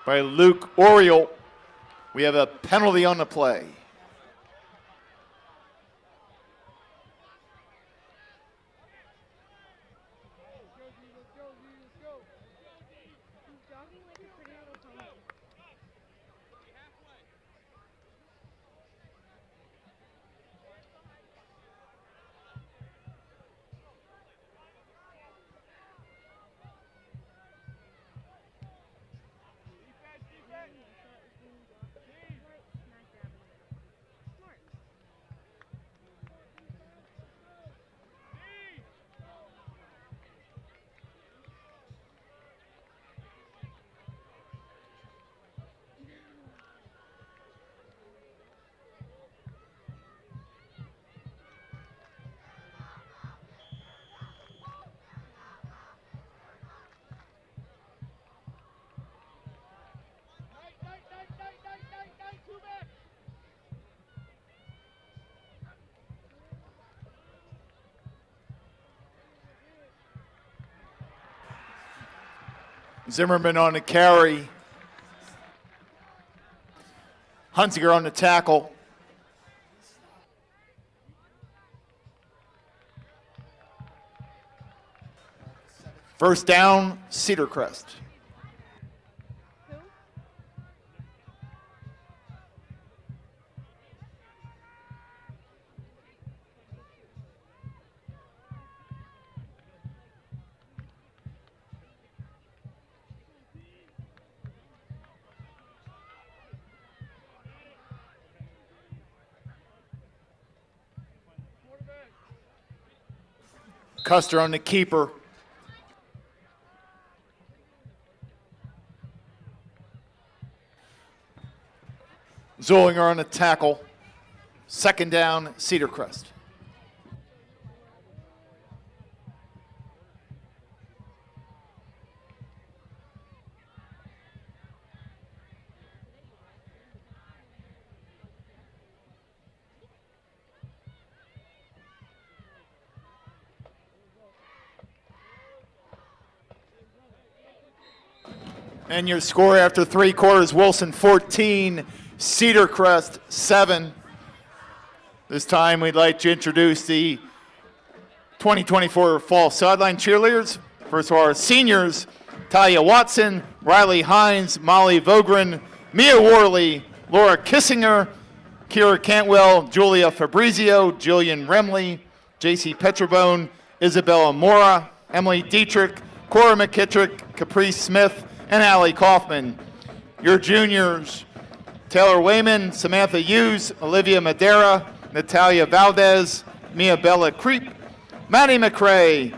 by Luke Oriole. We have a penalty on the play. Zimmerman on the carry. Hunziker on the tackle. First down, Cedar Crest. Custer on the keeper. Zollinger on the tackle. Second down, Cedar Crest. And your score after 3 quarters, Wilson 14, Cedar Crest 7. This time we'd like to introduce the 2024 Fall Sideline Cheerleaders. First of all, our seniors, Talia Watson, Riley Hines, Molly Vogren, Mia Worley, Laura Kissinger, Kira Cantwell, Julia Fabrizio, Jillian Remley, JC Petrobone, Isabella Mora, Emily Dietrich, Cora McKittrick, Caprice Smith, and Allie Kaufman. Your juniors, Taylor Wayman, Samantha Hughes, Olivia Madera, Natalia Valdez, Mia Bella Creep, Maddie McRae,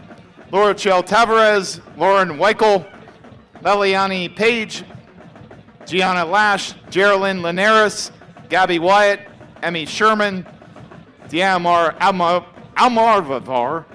Laura Chell Tavares, Lauren Weichel, Leliani Page, Gianna Lash, Geraldine Linares, Gabby Wyatt, Emmy Sherman, Diamar Almarvar,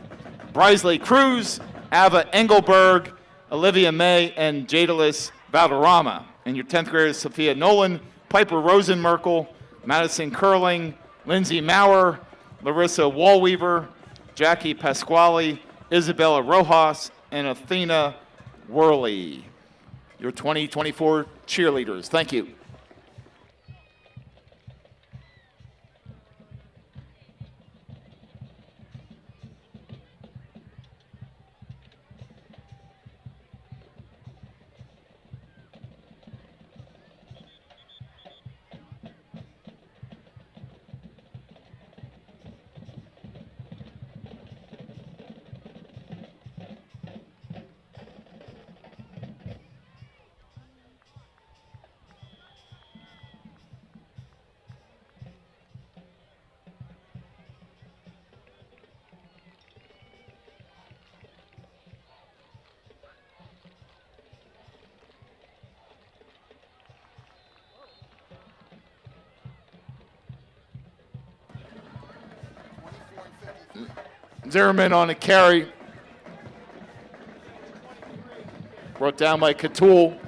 Brisley Cruz, Ava Engelberg, Olivia May, and Jadalis Valderrama. And your 10th graders, Sophia Nolan, Piper Rosenmerkel, Madison Curling, Lindsay Maurer, Larissa Wallweaver, Jackie Pasquale, Isabella Rojas, and Athena Worley. Your 2024 cheerleaders. Thank you. Zimmerman on a carry. Brought down by Catul.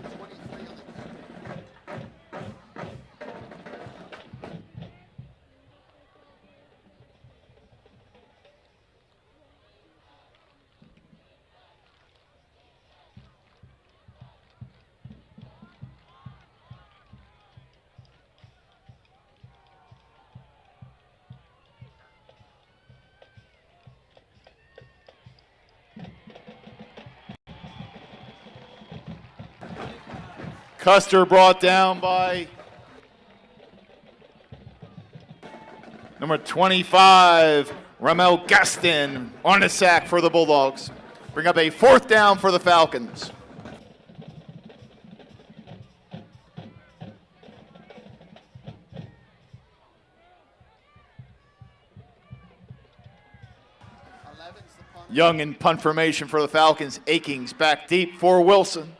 Custer brought down by number 25, Ramel Gaston on a sack for the Bulldogs. Bring up a 4th down for the Falcons. Young in punt formation for the Falcons. Akings back deep for Wilson.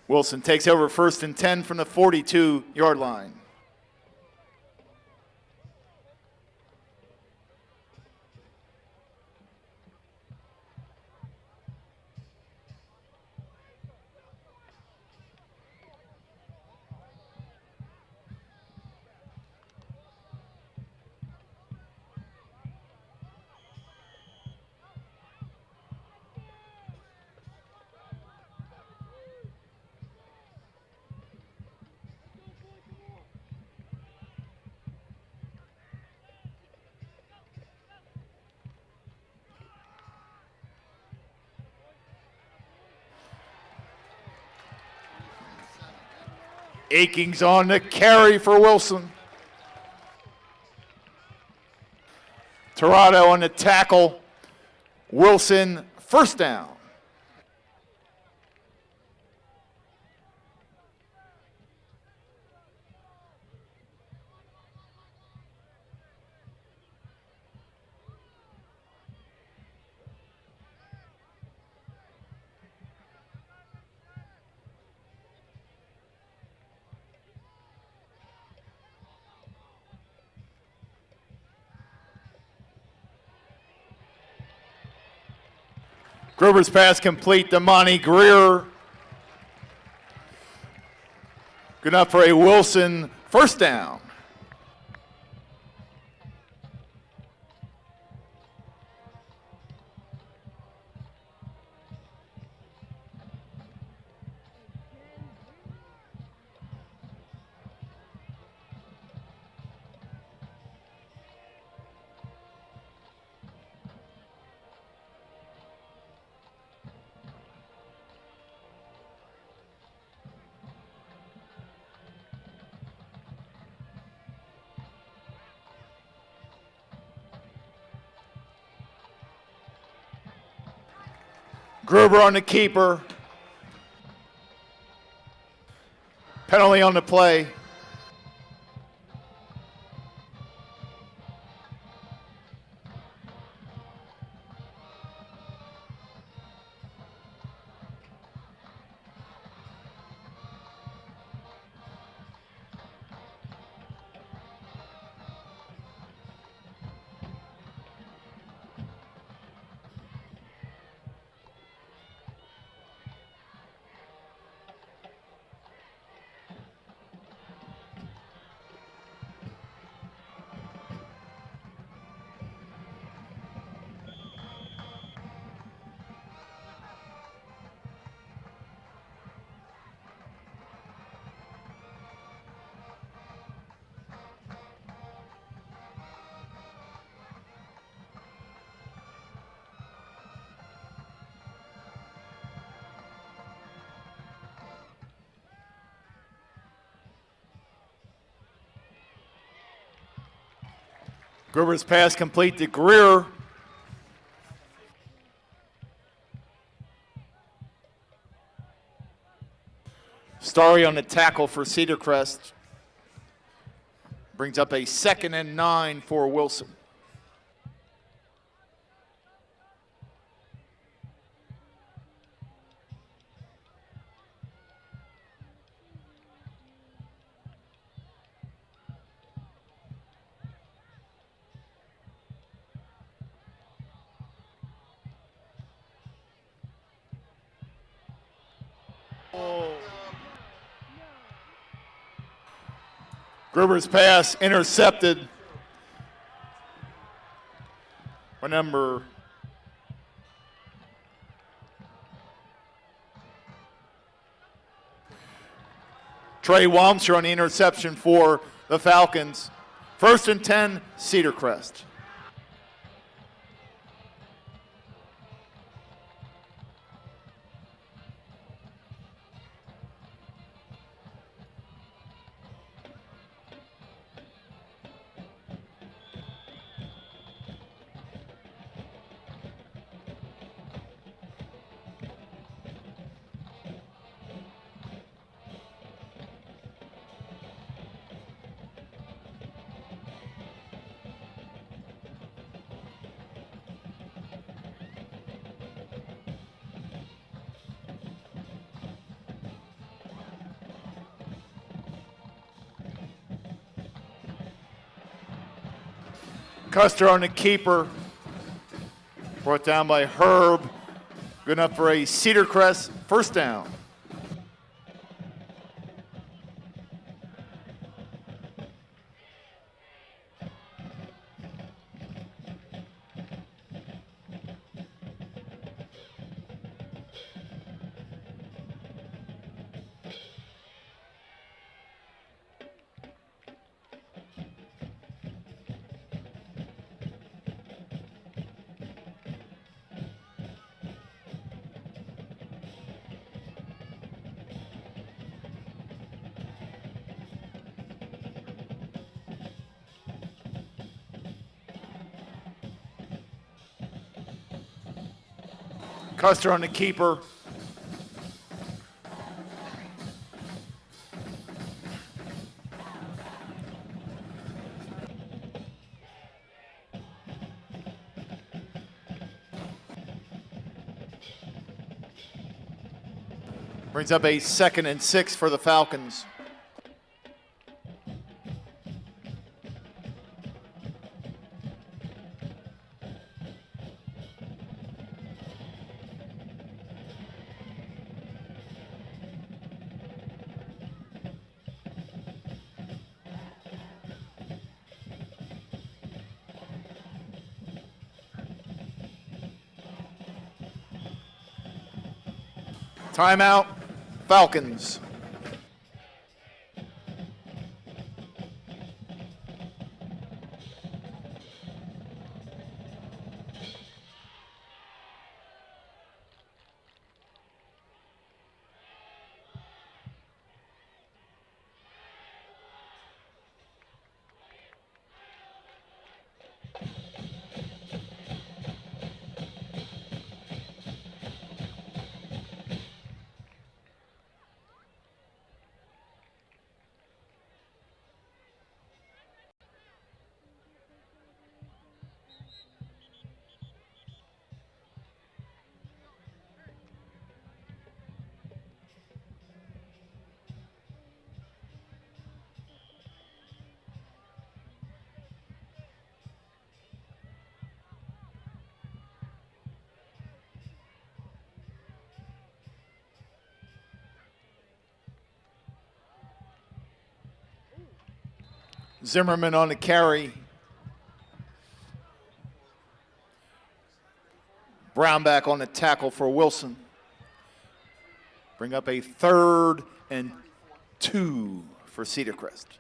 Wilson takes over 1st and 10 from the 42-yard line. Akings on the carry for Wilson. Torado on the tackle. Wilson, 1st down. Gruber's pass complete to Monty Greer. Good enough for a Wilson 1st down. Gruber on the keeper. Penalty on the play. Gruber's pass complete to Greer. Starry on the tackle for Cedar Crest. Brings up a 2nd and 9 for Wilson. Gruber's pass intercepted by number Trey Walmser on the interception for the Falcons. 1st and 10, Cedar Crest. Custer on the keeper. Brought down by Herb. Good enough for a Cedar Crest 1st down. Custer on the keeper. Brings up a 2nd and 6 for the Falcons. Timeout, Falcons. Zimmerman on the carry. Brownback on the tackle for Wilson. Bring up a 3rd and 2 for Cedar Crest.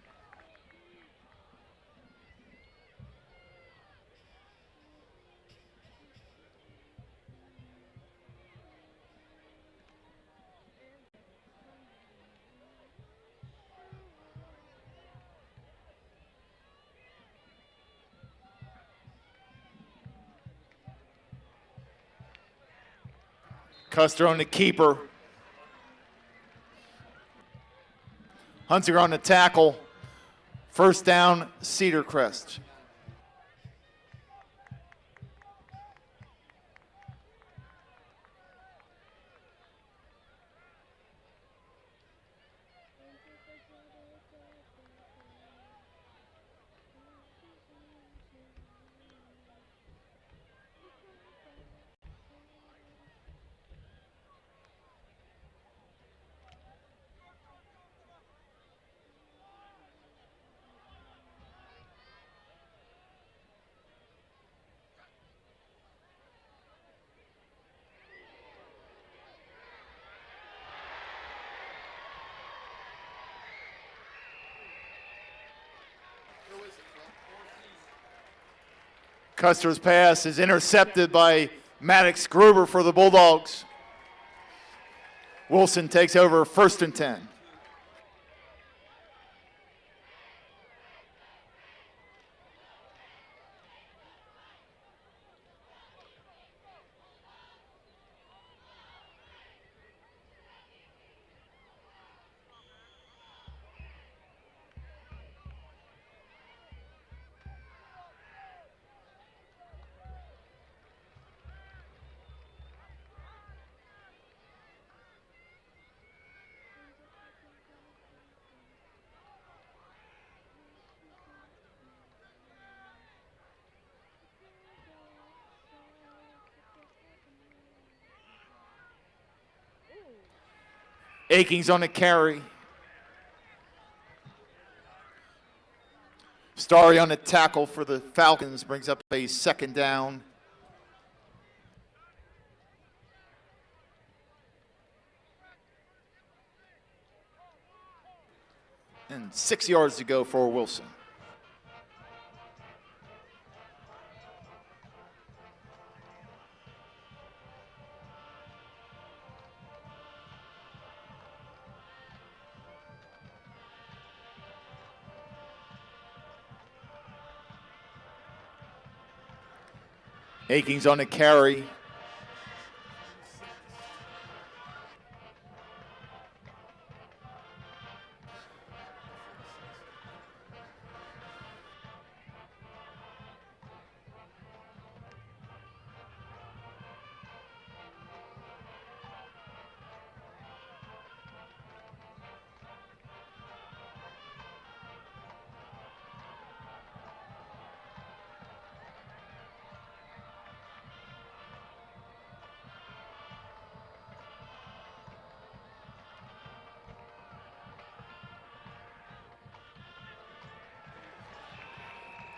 Custer on the keeper. Hunziker on the tackle. First down, Cedar Crest. Custer's pass is intercepted by Maddox Gruber for the Bulldogs. Wilson takes over 1st and 10. Akings on the carry. Starry on the tackle for the Falcons brings up a 2nd down. And 6 yards to go for Wilson. Akings on the carry.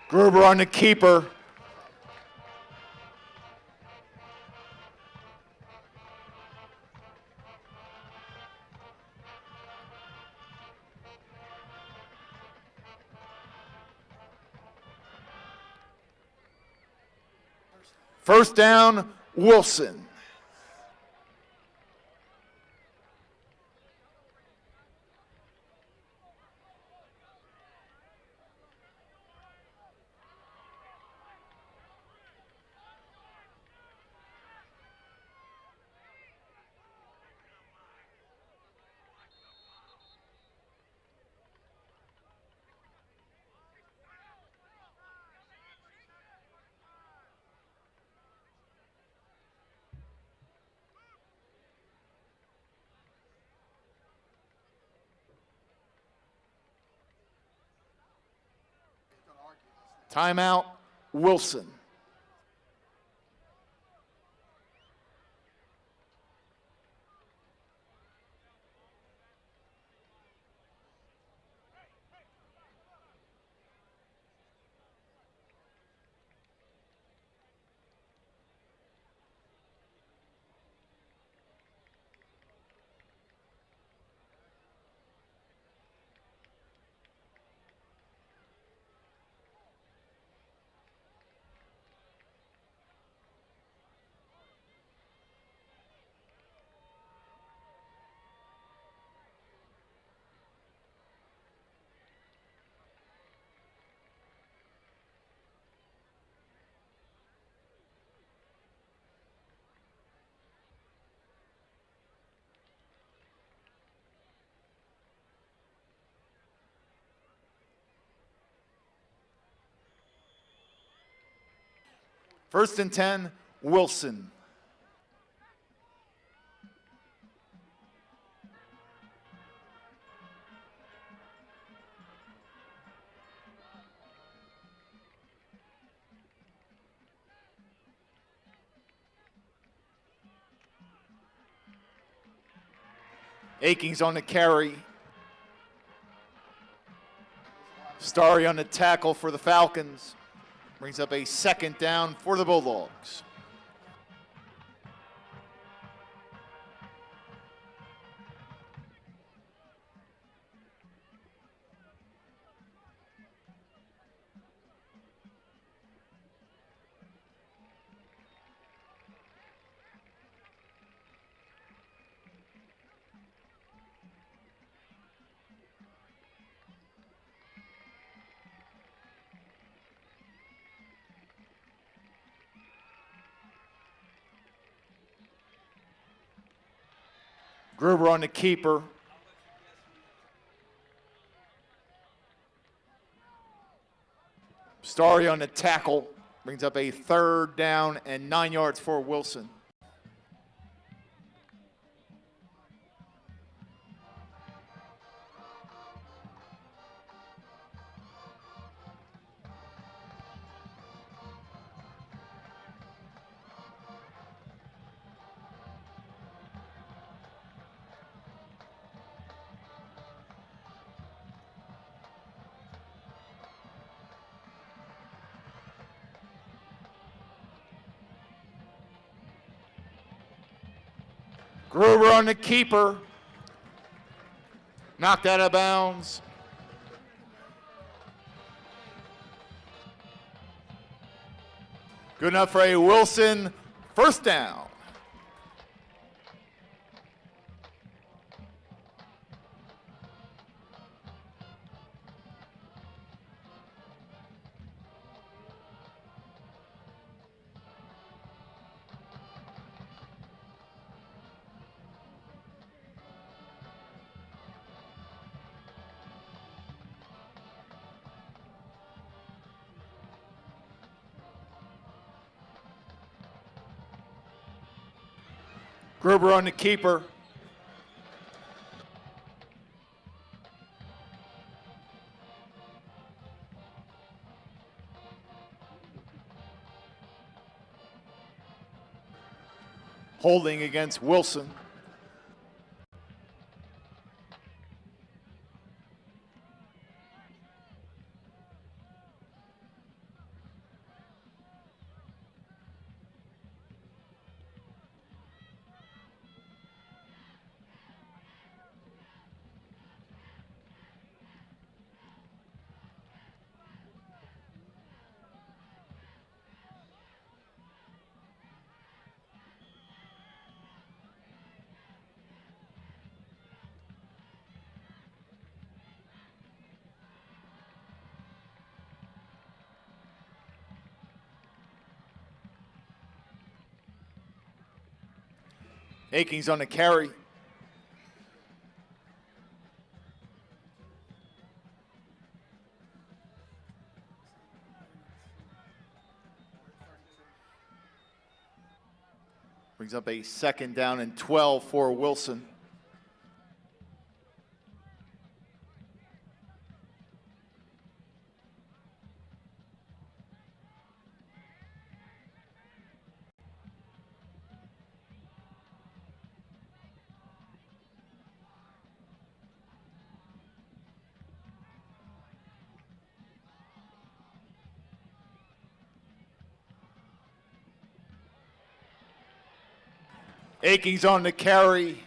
Gruber on the keeper. First down, Wilson. Timeout, Wilson. First and 10, Wilson. Akings on the carry. Starry on the tackle for the Falcons. Brings up a second down for the Bulldogs. Gruber on the keeper. Starry on the tackle. Brings up a third down and 9 yards for Wilson. Gruber on the keeper. Knocked out of bounds. Good enough for a Wilson first down. Gruber on the keeper. Holding against Wilson. Akings on the carry. Brings up a second down and 12 for Wilson. Akings on the carry.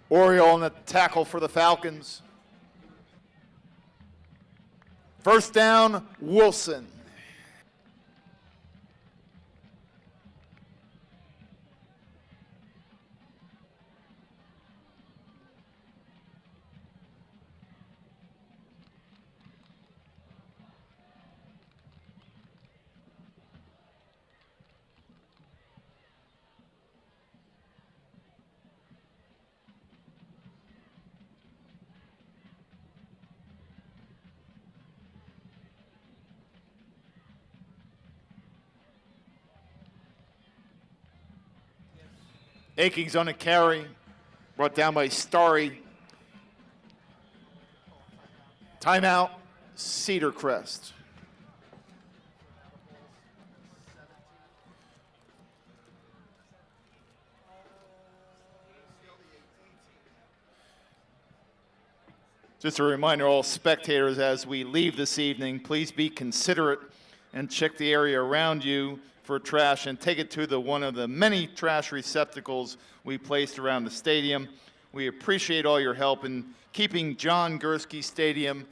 Oriole on the tackle for the Falcons. First down, Wilson. Akings on a carry, brought down by Starry. Timeout, Cedar Crest. Just a reminder, all spectators, as we leave this evening, please be considerate and check the area around you for trash and take it to one of the many trash receptacles we placed around the stadium. We appreciate all your help in keeping John Gursky Stadium,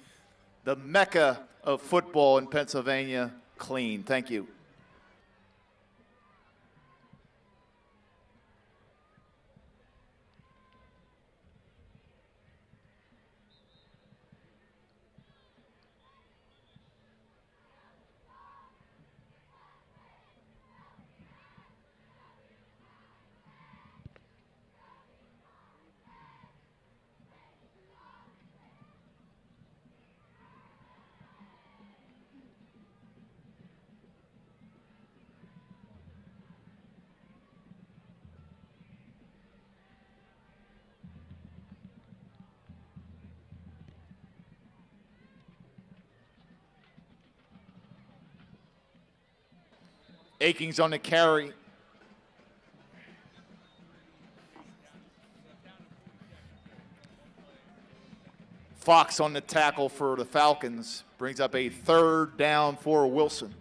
the mecca of football in Pennsylvania, clean. Thank you. Akings on the carry. Fox on the tackle for the Falcons. Brings up a 3rd down for Wilson.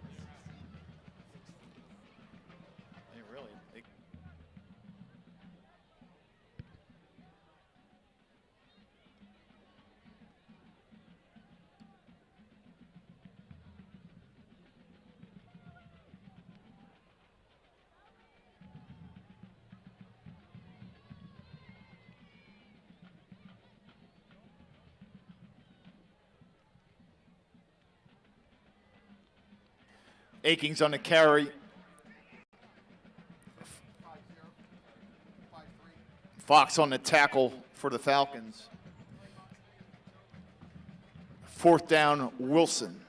Akings on the carry. Fox on the tackle for the Falcons. 4th down, Wilson.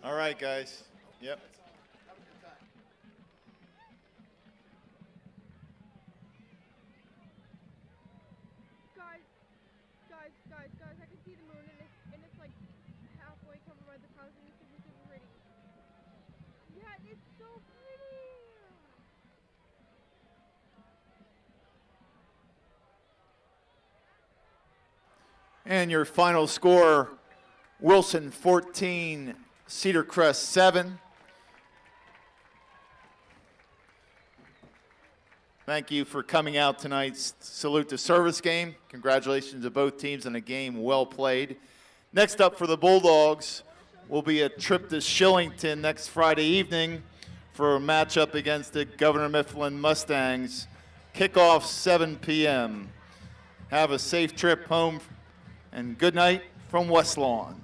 All right, guys. Yep. Guys, I can see the moon and it's like halfway covered by the clouds and it's super, super pretty. Yeah, it's so pretty. And your final score, Wilson 14, Cedar Crest 7. Thank you for coming out tonight's Salute to Service game. Congratulations to both teams on a game well played. Next up for the Bulldogs will be a trip to Shillington next Friday evening for a matchup against the Governor Mifflin Mustangs. Kickoff 7 p.m. Have a safe trip home and good night from West Lawn.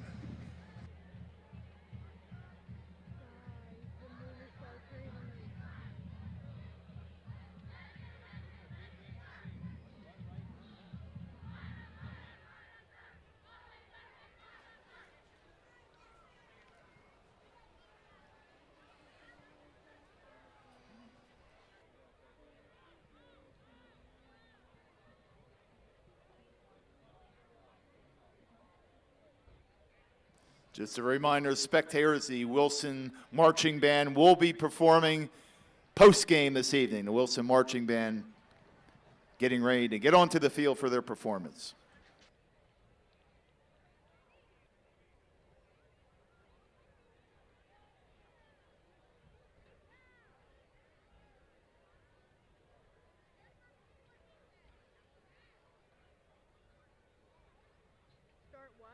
Just a reminder, spectators, the Wilson Marching Band will be performing post-game this evening. The Wilson Marching Band getting ready to get onto the field for their performance. Start what?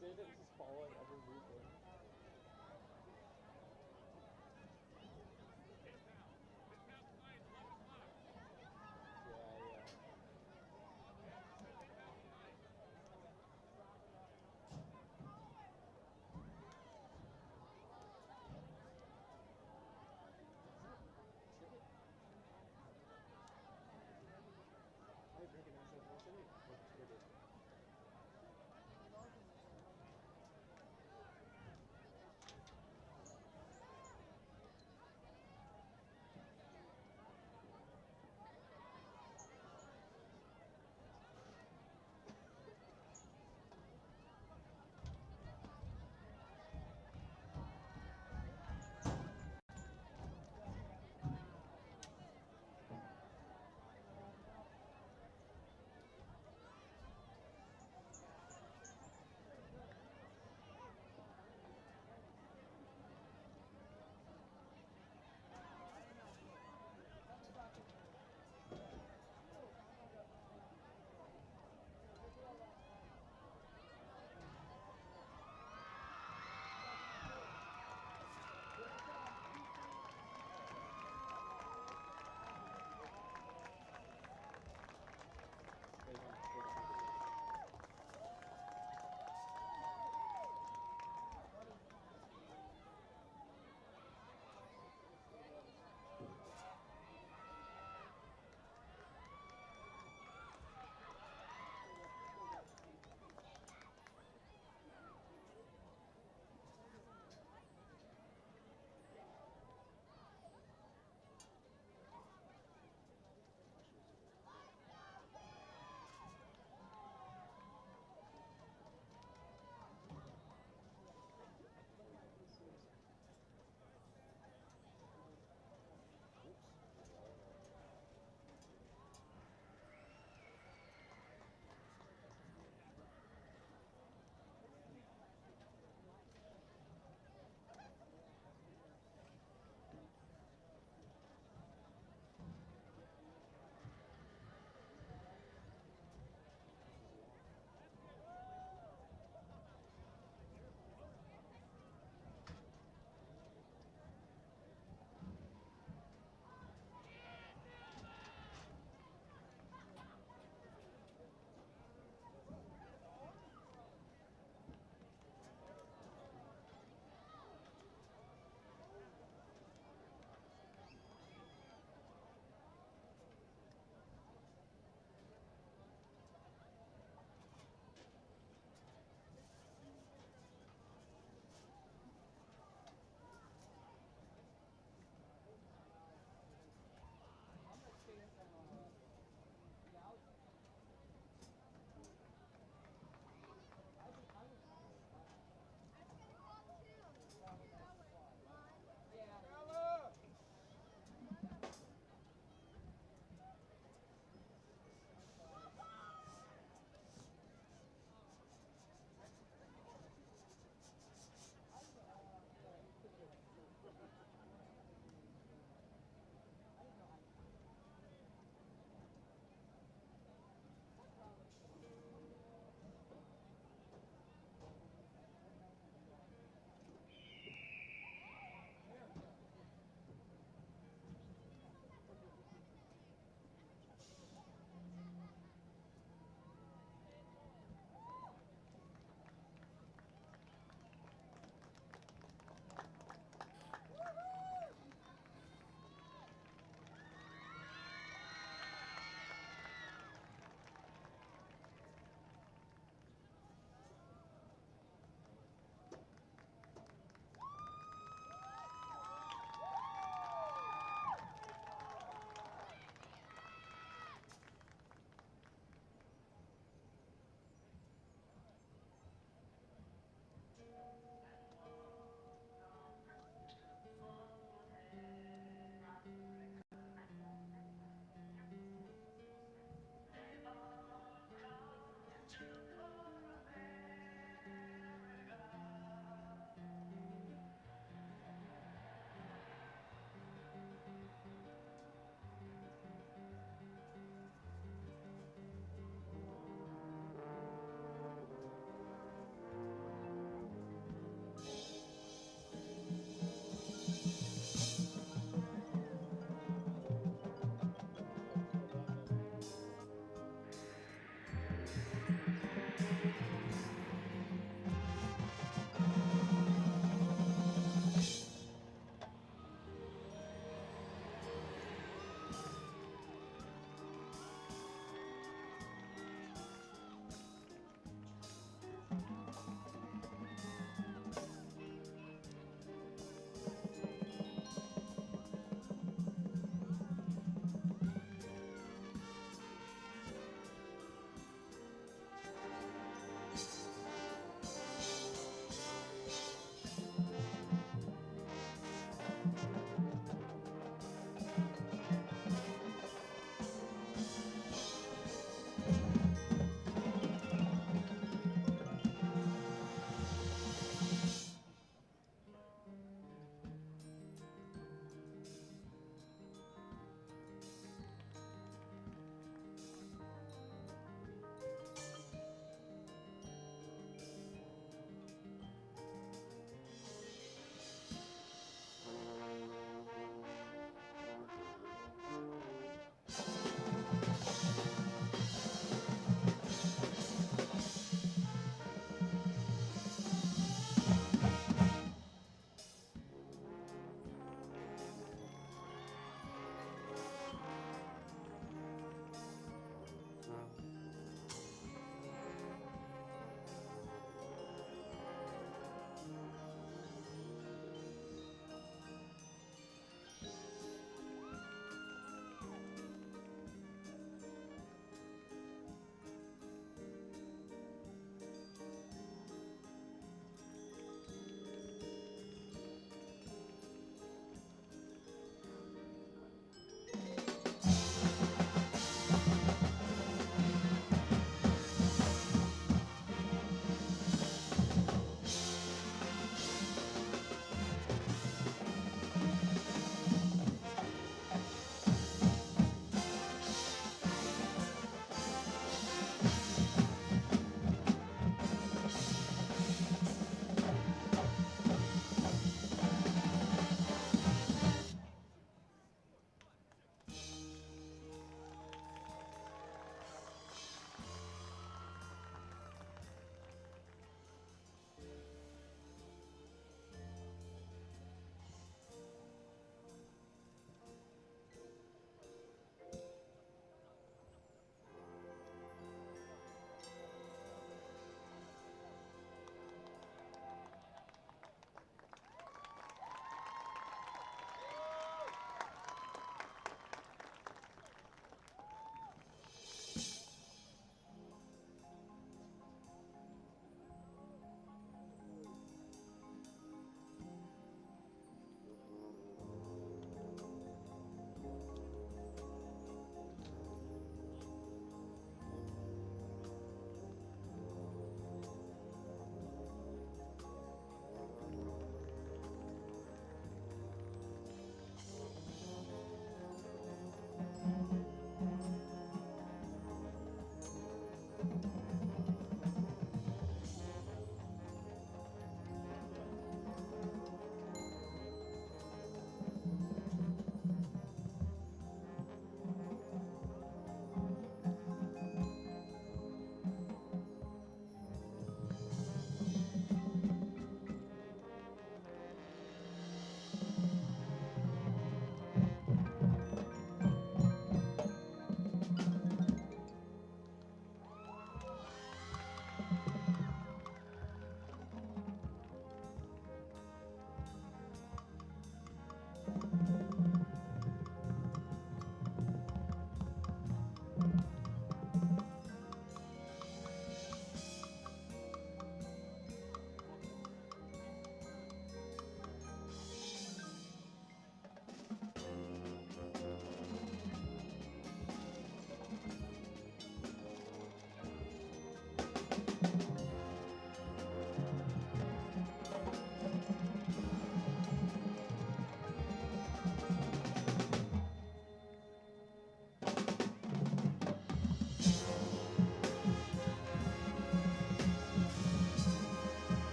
did and just fall in.